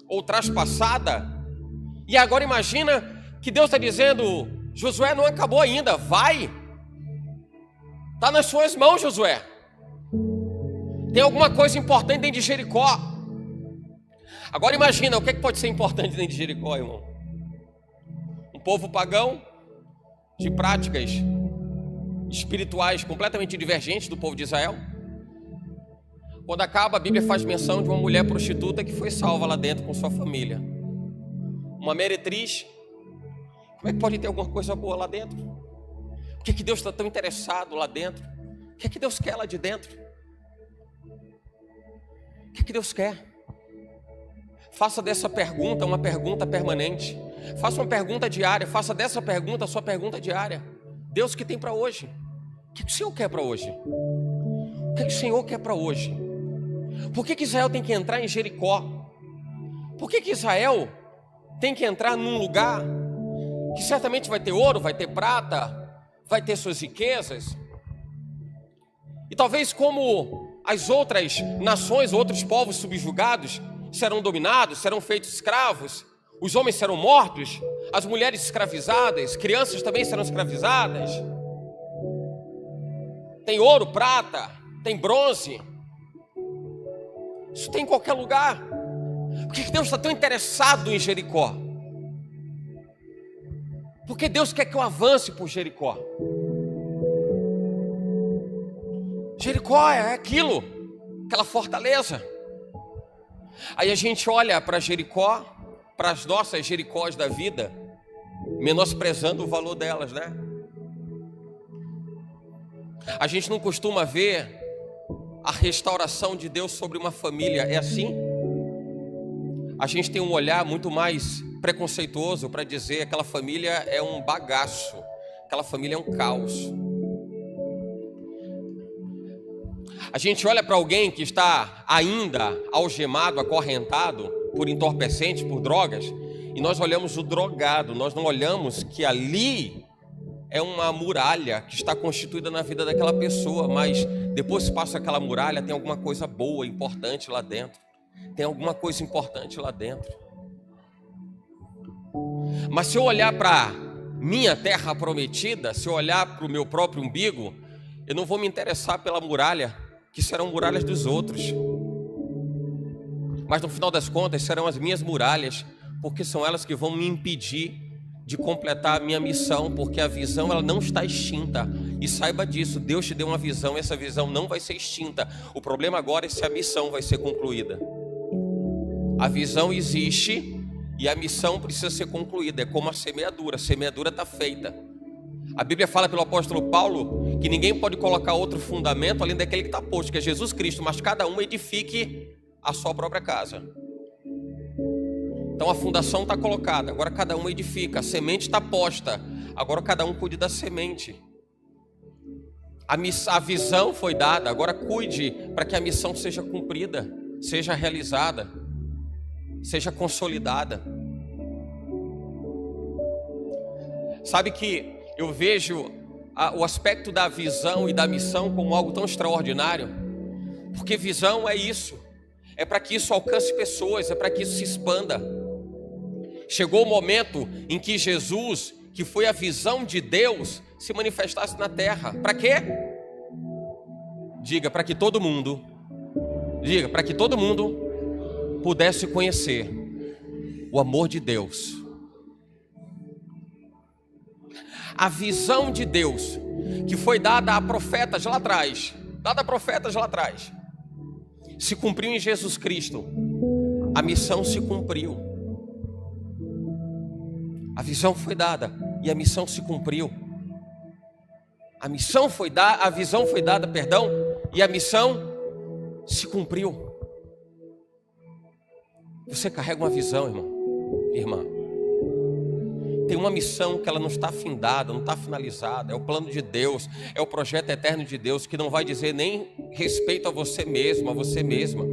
ou traspassada. E agora imagina que Deus está dizendo: Josué, não acabou ainda, vai. Está nas suas mãos, Josué. Tem alguma coisa importante dentro de Jericó. Agora imagina, o que pode ser importante dentro de Jericó, irmão? Um povo pagão, de práticas espirituais completamente divergentes do povo de Israel. Quando acaba, a Bíblia faz menção de uma mulher prostituta que foi salva lá dentro com sua família. Uma meretriz. Como é que pode ter alguma coisa boa lá dentro? Por que Deus está tão interessado lá dentro? O que Deus quer lá de dentro? O que Deus quer? Faça dessa pergunta uma pergunta permanente. Faça uma pergunta diária. Faça dessa pergunta a sua pergunta diária. Deus, o que tem para hoje? O que o Senhor quer para hoje? O que o Senhor quer para hoje? Por que Israel tem que entrar em Jericó? Por que Israel tem que entrar num lugar que certamente vai ter ouro, vai ter prata, vai ter suas riquezas? E talvez como as outras nações, outros povos subjugados, serão dominados, serão feitos escravos, os homens serão mortos, as mulheres escravizadas, crianças também serão escravizadas. Tem ouro, prata, tem bronze. Isso tem em qualquer lugar. Por que Deus está tão interessado em Jericó? Porque Deus quer que eu avance por Jericó. Jericó é aquilo, aquela fortaleza. Aí a gente olha para Jericó, para as nossas Jericós da vida, menosprezando o valor delas, né? A gente não costuma ver a restauração de Deus sobre uma família, é assim? A gente tem um olhar muito mais preconceituoso para dizer que aquela família é um bagaço, aquela família é um caos. A gente olha para alguém que está ainda algemado, acorrentado por entorpecentes, por drogas, e nós olhamos o drogado, nós não olhamos que ali é uma muralha que está constituída na vida daquela pessoa, mas depois que passa aquela muralha, tem alguma coisa boa, importante lá dentro. Tem alguma coisa importante lá dentro. Mas se eu olhar para minha terra prometida, se eu olhar para o meu próprio umbigo, eu não vou me interessar pela muralha, que serão muralhas dos outros. Mas no final das contas serão as minhas muralhas, porque são elas que vão me impedir de completar a minha missão, porque a visão ela não está extinta. E saiba disso, Deus te deu uma visão, essa visão não vai ser extinta. O problema agora é se a missão vai ser concluída. A visão existe e a missão precisa ser concluída. É como a semeadura está feita. A Bíblia fala pelo apóstolo Paulo que ninguém pode colocar outro fundamento além daquele que está posto, que é Jesus Cristo, mas cada um edifique a sua própria casa. Então a fundação está colocada, agora cada um edifica, a semente está posta, agora cada um cuide da semente. A visão foi dada, agora cuide para que a missão seja cumprida, seja realizada, seja consolidada. Sabe que eu vejo o aspecto da visão e da missão como algo tão extraordinário, porque visão é isso, é para que isso alcance pessoas, é para que isso se expanda. Chegou o momento em que Jesus, que foi a visão de Deus, se manifestasse na terra. Para quê? Diga, para que todo mundo, para que todo mundo pudesse conhecer o amor de Deus. A visão de Deus que foi dada a profetas lá atrás, se cumpriu em Jesus Cristo. A missão se cumpriu. A visão foi dada e a missão se cumpriu. A visão foi dada, e a missão se cumpriu. Você carrega uma visão, irmã. Tem uma missão que ela não está findada, não está finalizada. É o plano de Deus, é o projeto eterno de Deus, que não vai dizer nem respeito a você mesmo, a você mesma,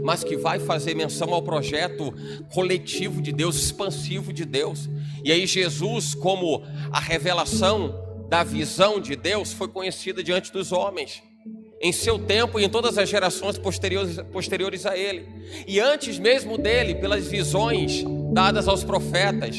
mas que vai fazer menção ao projeto coletivo de Deus, expansivo de Deus. E aí Jesus, como a revelação da visão de Deus, foi conhecida diante dos homens, em seu tempo e em todas as gerações posteriores a ele. E antes mesmo dele, pelas visões dadas aos profetas,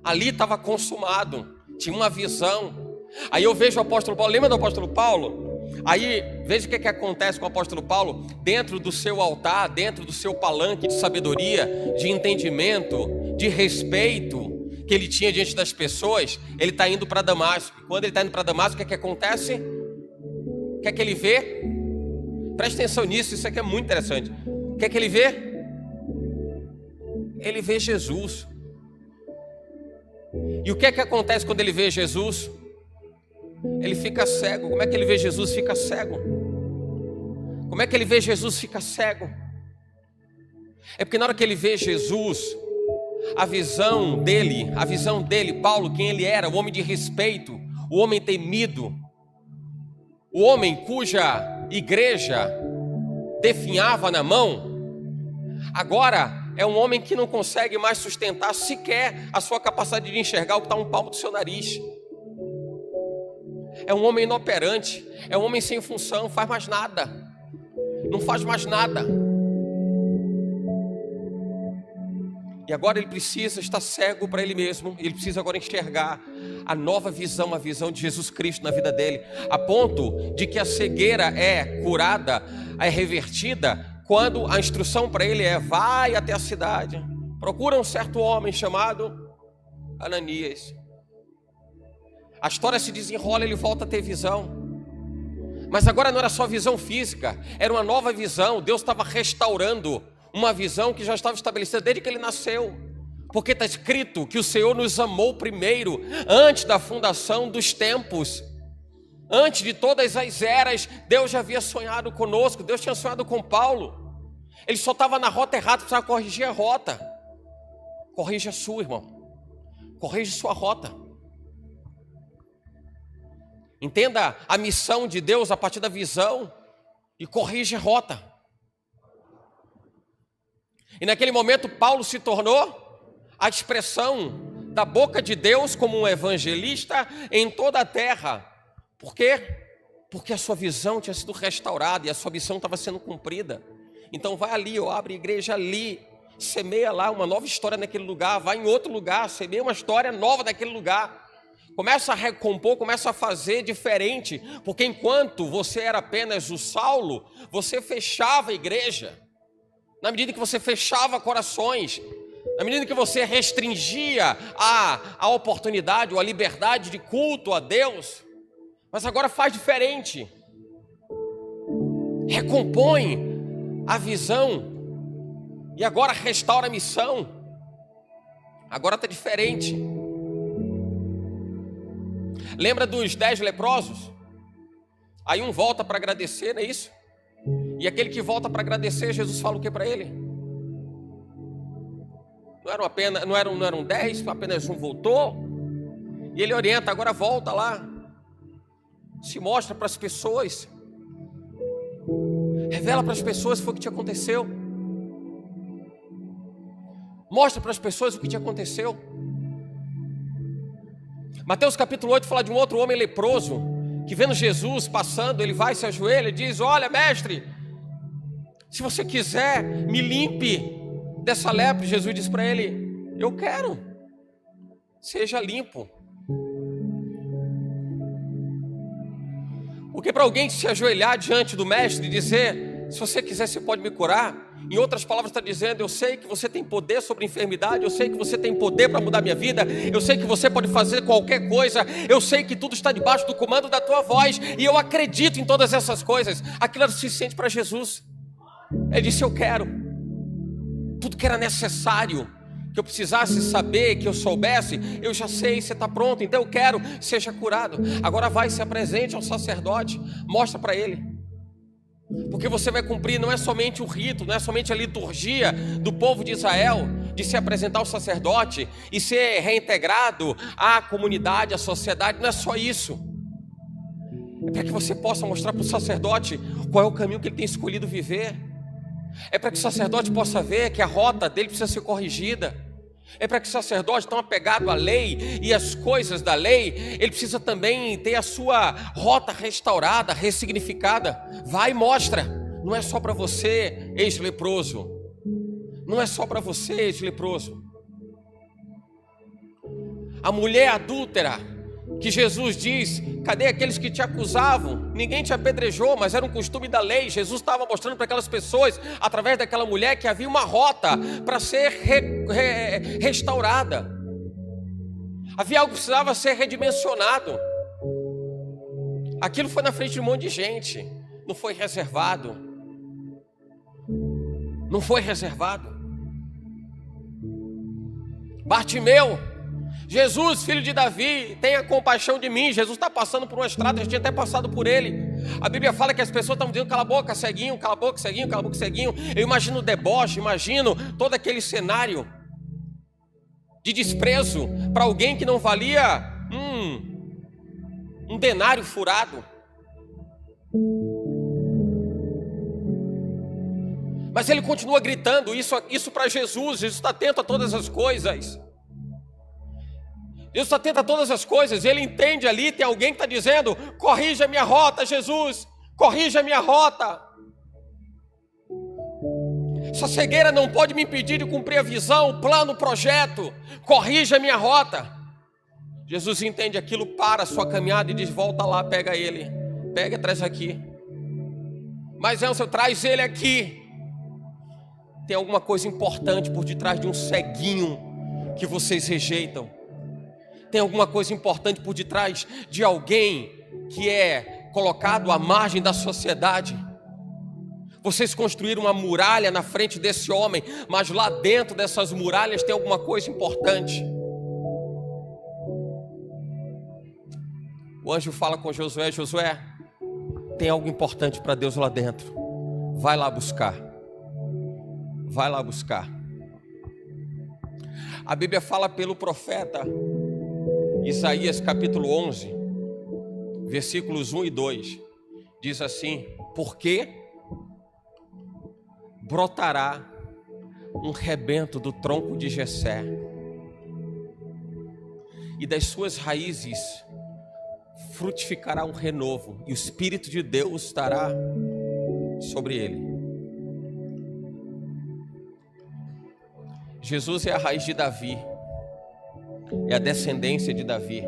ali estava consumado, tinha uma visão. Aí eu vejo o apóstolo Paulo, lembra do apóstolo Paulo? Aí veja o que acontece com o apóstolo Paulo, dentro do seu altar, dentro do seu palanque de sabedoria, de entendimento, de respeito que ele tinha diante das pessoas. Ele está indo para Damasco. Quando ele está indo para Damasco, o que acontece? O que ele vê? Presta atenção nisso, isso aqui é muito interessante. O que ele vê? Ele vê Jesus. E o que acontece quando ele vê Jesus? Ele fica cego. Como é que ele vê Jesus? Fica cego. Como é que ele vê Jesus? Fica cego. É porque na hora que ele vê Jesus, a visão dele, Paulo, quem ele era, o homem de respeito, o homem temido, o homem cuja igreja definhava na mão, agora é um homem que não consegue mais sustentar sequer a sua capacidade de enxergar o que está um palmo do seu nariz. É um homem inoperante, é um homem sem função, não faz mais nada. E agora ele precisa estar cego para ele mesmo. Ele precisa agora enxergar a nova visão, a visão de Jesus Cristo na vida dele, a ponto de que a cegueira é curada, é revertida, quando a instrução para ele é: vai até a cidade, procura um certo homem chamado Ananias. A história se desenrola, ele volta a ter visão. Mas agora não era só visão física, era uma nova visão. Deus estava restaurando uma visão que já estava estabelecida desde que ele nasceu. Porque está escrito que o Senhor nos amou primeiro, antes da fundação dos tempos. Antes de todas as eras, Deus já havia sonhado conosco. Deus tinha sonhado com Paulo. Ele só estava na rota errada, precisava corrigir a rota. Corrija a sua, irmão. Corrija a sua rota. Entenda a missão de Deus a partir da visão e corrija a rota. E naquele momento Paulo se tornou a expressão da boca de Deus como um evangelista em toda a terra. Por quê? Porque a sua visão tinha sido restaurada e a sua missão estava sendo cumprida. Então vai ali, abre igreja ali, semeia lá uma nova história naquele lugar, vai em outro lugar, semeia uma história nova naquele lugar. Começa a recompor, começa a fazer diferente, porque enquanto você era apenas o Saulo, você fechava a igreja. Na medida que você fechava corações, na medida que você restringia a oportunidade ou a liberdade de culto a Deus, mas agora faz diferente. Recompõe a visão e agora restaura a missão. Agora está diferente. Lembra dos 10 leprosos? Aí um volta para agradecer, não é isso? E aquele que volta para agradecer, Jesus fala o que para ele? Não eram 10, apenas um voltou. E ele orienta, agora volta lá. Se mostra para as pessoas. Revela para as pessoas o que te aconteceu. Mostra para as pessoas o que te aconteceu. Mateus capítulo 8 fala de um outro homem leproso, que vendo Jesus passando, ele vai, se ajoelha e diz: olha, mestre, Se você quiser, me limpe dessa lepra. Jesus disse para ele: eu quero, seja limpo. Porque para alguém se ajoelhar diante do mestre e dizer: se você quiser, você pode me curar. Em outras palavras, está dizendo: eu sei que você tem poder sobre a enfermidade, eu sei que você tem poder para mudar minha vida, eu sei que você pode fazer qualquer coisa, eu sei que tudo está debaixo do comando da tua voz, e eu acredito em todas essas coisas. Aquilo era suficiente para Jesus. Ele disse: eu quero. Tudo que era necessário, que eu precisasse saber, que eu soubesse, eu já sei, você está pronto, então eu quero, seja curado. Agora vai, se apresente ao sacerdote, mostra para ele. Porque você vai cumprir não é somente o rito, não é somente a liturgia do povo de Israel, de se apresentar ao sacerdote e ser reintegrado à comunidade, à sociedade. Não é só isso. É para que você possa mostrar para o sacerdote qual é o caminho que ele tem escolhido viver. É para que o sacerdote possa ver que a rota dele precisa ser corrigida. É para que o sacerdote, tão apegado à lei e às coisas da lei, ele precisa também ter a sua rota restaurada, ressignificada. Vai e mostra. Não é só para você, ex-leproso. Não é só para você, ex-leproso. A mulher adúltera, que Jesus diz: cadê aqueles que te acusavam? Ninguém te apedrejou, mas era um costume da lei. Jesus estava mostrando para aquelas pessoas, através daquela mulher, que havia uma rota para ser restaurada. Havia algo que precisava ser redimensionado. Aquilo foi na frente de um monte de gente. Não foi reservado. Não foi reservado. Bartimeu: Jesus, filho de Davi, tenha compaixão de mim. Jesus está passando por uma estrada, já tinha até passado por ele. A Bíblia fala que as pessoas estão dizendo: cala a boca, ceguinho, cala a boca, ceguinho, cala a boca, ceguinho. Eu imagino o deboche, imagino todo aquele cenário de desprezo para alguém que não valia um denário furado. Mas ele continua gritando isso para Jesus. Jesus está atento a todas as coisas. Jesus está atento a todas as coisas. Ele entende ali, tem alguém que está dizendo: corrija a minha rota, Jesus, corrija a minha rota. Essa cegueira não pode me impedir de cumprir a visão, o plano, o projeto. Corrija a minha rota. Jesus entende aquilo, para a sua caminhada e diz: volta lá, pega ele. Pega, traz aqui. Mas Elcio, traz ele aqui. Tem alguma coisa importante por detrás de um ceguinho que vocês rejeitam. Tem alguma coisa importante por detrás de alguém que é colocado à margem da sociedade. Vocês construíram uma muralha na frente desse homem, mas lá dentro dessas muralhas tem alguma coisa importante. O anjo fala com Josué: Josué, tem algo importante para Deus lá dentro. Vai lá buscar. Vai lá buscar. A Bíblia fala pelo profeta Isaías capítulo 11, versículos 1 e 2. Diz assim: porque brotará um rebento do tronco de Jessé, e das suas raízes frutificará um renovo, e o Espírito de Deus estará sobre ele. Jesus é a raiz de Davi, é a descendência de Davi.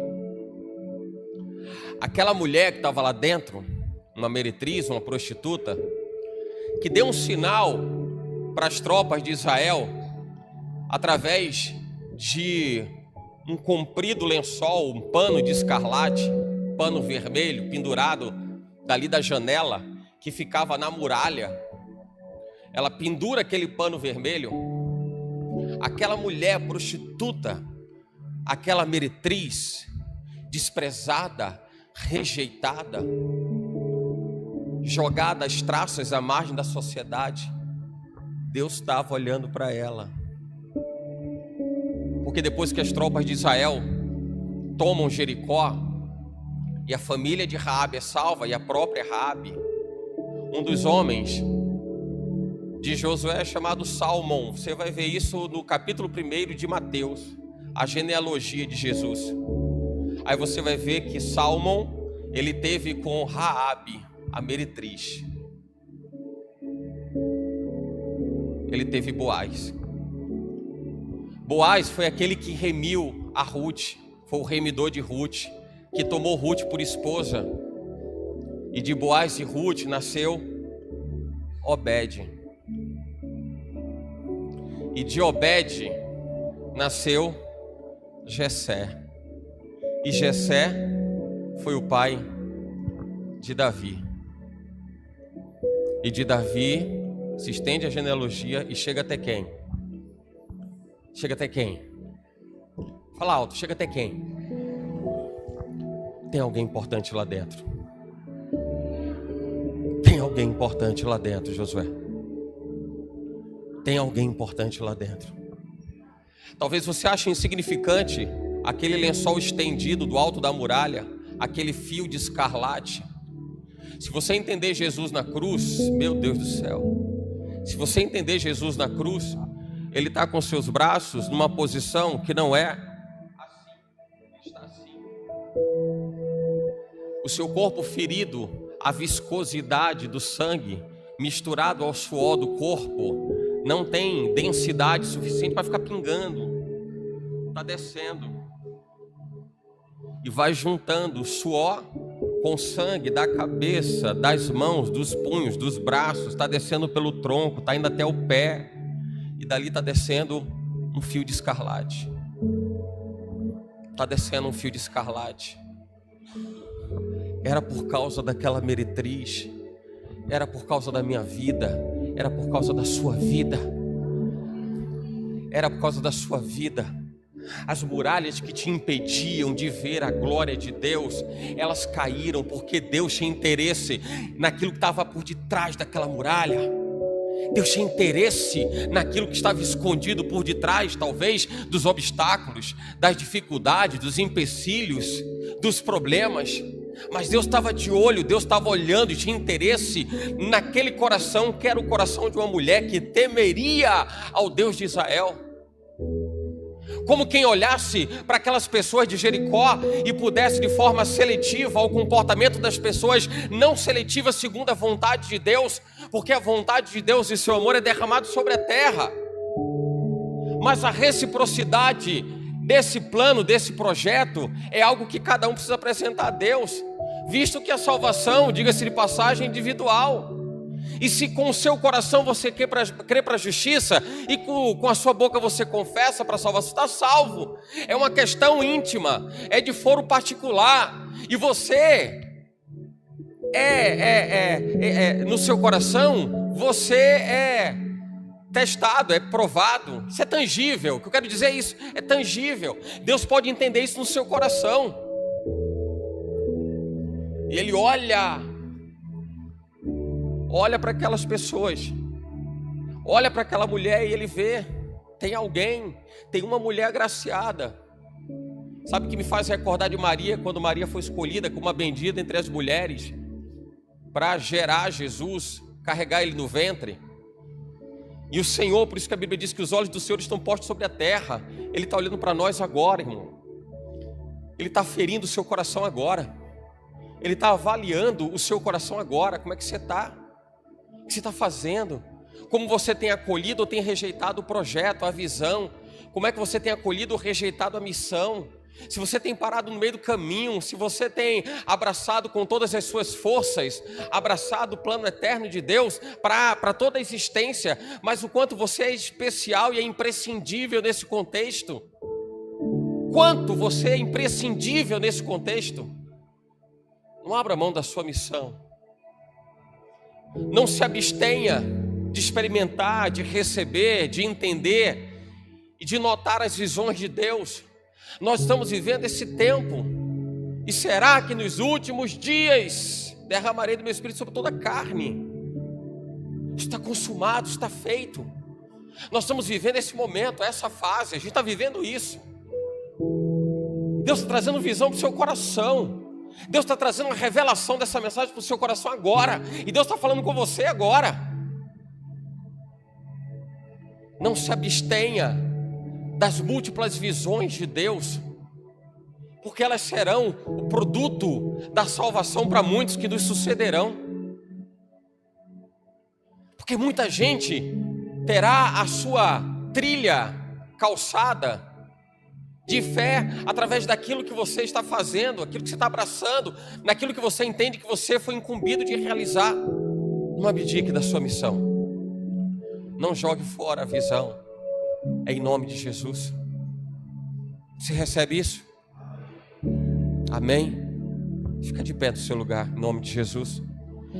Aquela mulher que estava lá dentro, uma meretriz, uma prostituta, que deu um sinal para as tropas de Israel, através de um comprido lençol, um pano de escarlate, pano vermelho, pendurado dali da janela, que ficava na muralha. Ela pendura aquele pano vermelho. Aquela mulher prostituta, aquela meretriz, desprezada, rejeitada, jogada às traças à margem da sociedade, Deus estava olhando para ela. Porque depois que as tropas de Israel tomam Jericó, e a família de Raabe é salva, e a própria Raabe, um dos homens de Josué é chamado Salmão. Você vai ver isso no capítulo 1 de Mateus, a genealogia de Jesus. Aí você vai ver que Salmão, ele teve com Raabe, a meretriz. ele teve Boaz. Boaz foi aquele que remiu a Ruth, foi o remidor de Ruth, que tomou Ruth por esposa. E de Boaz e Ruth nasceu Obed. E de Obed nasceu Jessé. E Jessé foi o pai de Davi. E de Davi se estende a genealogia e chega até quem? Chega até quem? Fala alto, chega até quem? Tem alguém importante lá dentro. Tem alguém importante lá dentro, Josué. Tem alguém importante lá dentro. Talvez você ache insignificante aquele lençol estendido do alto da muralha, aquele fio de escarlate. Se você entender Jesus na cruz, meu Deus do céu, se você entender Jesus na cruz, ele está com seus braços numa posição que não é assim, está assim. O seu corpo ferido, a viscosidade do sangue misturado ao suor do corpo, não tem densidade suficiente para ficar pingando. Está descendo e vai juntando suor com sangue da cabeça, das mãos, dos punhos, dos braços, está descendo pelo tronco, está indo até o pé, e dali está descendo um fio de escarlate. Está descendo um fio de escarlate. Era por causa daquela meretriz, era por causa da minha vida, era por causa da sua vida, era por causa da sua vida. As muralhas que te impediam de ver a glória de Deus, elas caíram porque Deus tinha interesse naquilo que estava por detrás daquela muralha. Deus tinha interesse naquilo que estava escondido por detrás, talvez, dos obstáculos, das dificuldades, dos empecilhos, dos problemas. Mas Deus estava de olho, Deus estava olhando e tinha interesse naquele coração, que era o coração de uma mulher que temeria ao Deus de Israel. Como quem olhasse para aquelas pessoas de Jericó e pudesse de forma seletiva ao comportamento das pessoas não seletiva segundo a vontade de Deus, porque a vontade de Deus e seu amor é derramado sobre a terra. Mas a reciprocidade desse plano, desse projeto, é algo que cada um precisa apresentar a Deus, visto que a salvação, diga-se de passagem, é individual. E se com o seu coração você crê para a justiça e com a sua boca você confessa para a salvação, está salvo. É uma questão íntima, é de foro particular. E você no seu coração, você é testado, é provado. Isso é tangível. O que eu quero dizer é isso, é tangível. Deus pode entender isso no seu coração. E Ele olha para aquelas pessoas, olha para aquela mulher e Ele vê, tem alguém, tem uma mulher agraciada. Sabe o que me faz recordar de Maria, quando Maria foi escolhida como uma bendita entre as mulheres, para gerar Jesus, carregar Ele no ventre. E o Senhor, por isso que a Bíblia diz que os olhos do Senhor estão postos sobre a terra. Ele está olhando para nós agora, irmão. Ele está ferindo o seu coração agora. Ele está avaliando o seu coração agora. Como é que você está? O que você está fazendo? Como você tem acolhido ou tem rejeitado o projeto, a visão? Como é que você tem acolhido ou rejeitado a missão? Se você tem parado no meio do caminho, se você tem abraçado com todas as suas forças, abraçado o plano eterno de Deus para toda a existência, mas o quanto você é especial e é imprescindível nesse contexto. Quanto você é imprescindível nesse contexto. Não abra mão da sua missão. Não se abstenha de experimentar, de receber, de entender e de notar as visões de Deus. Nós estamos vivendo esse tempo, e será que nos últimos dias derramarei do meu Espírito sobre toda a carne? Está consumado, está feito. Nós estamos vivendo esse momento, essa fase, a gente está vivendo isso. Deus está trazendo visão para o seu coração. Deus está trazendo uma revelação dessa mensagem para o seu coração agora. E Deus está falando com você agora. Não se abstenha das múltiplas visões de Deus, porque elas serão o produto da salvação para muitos que nos sucederão. Porque muita gente terá a sua trilha calçada de fé através daquilo que você está fazendo, aquilo que você está abraçando, naquilo que você entende que você foi incumbido de realizar. Não abdique da sua missão. Não jogue fora a visão. É em nome de Jesus. Você recebe isso? Amém? Fica de pé no seu lugar, em nome de Jesus.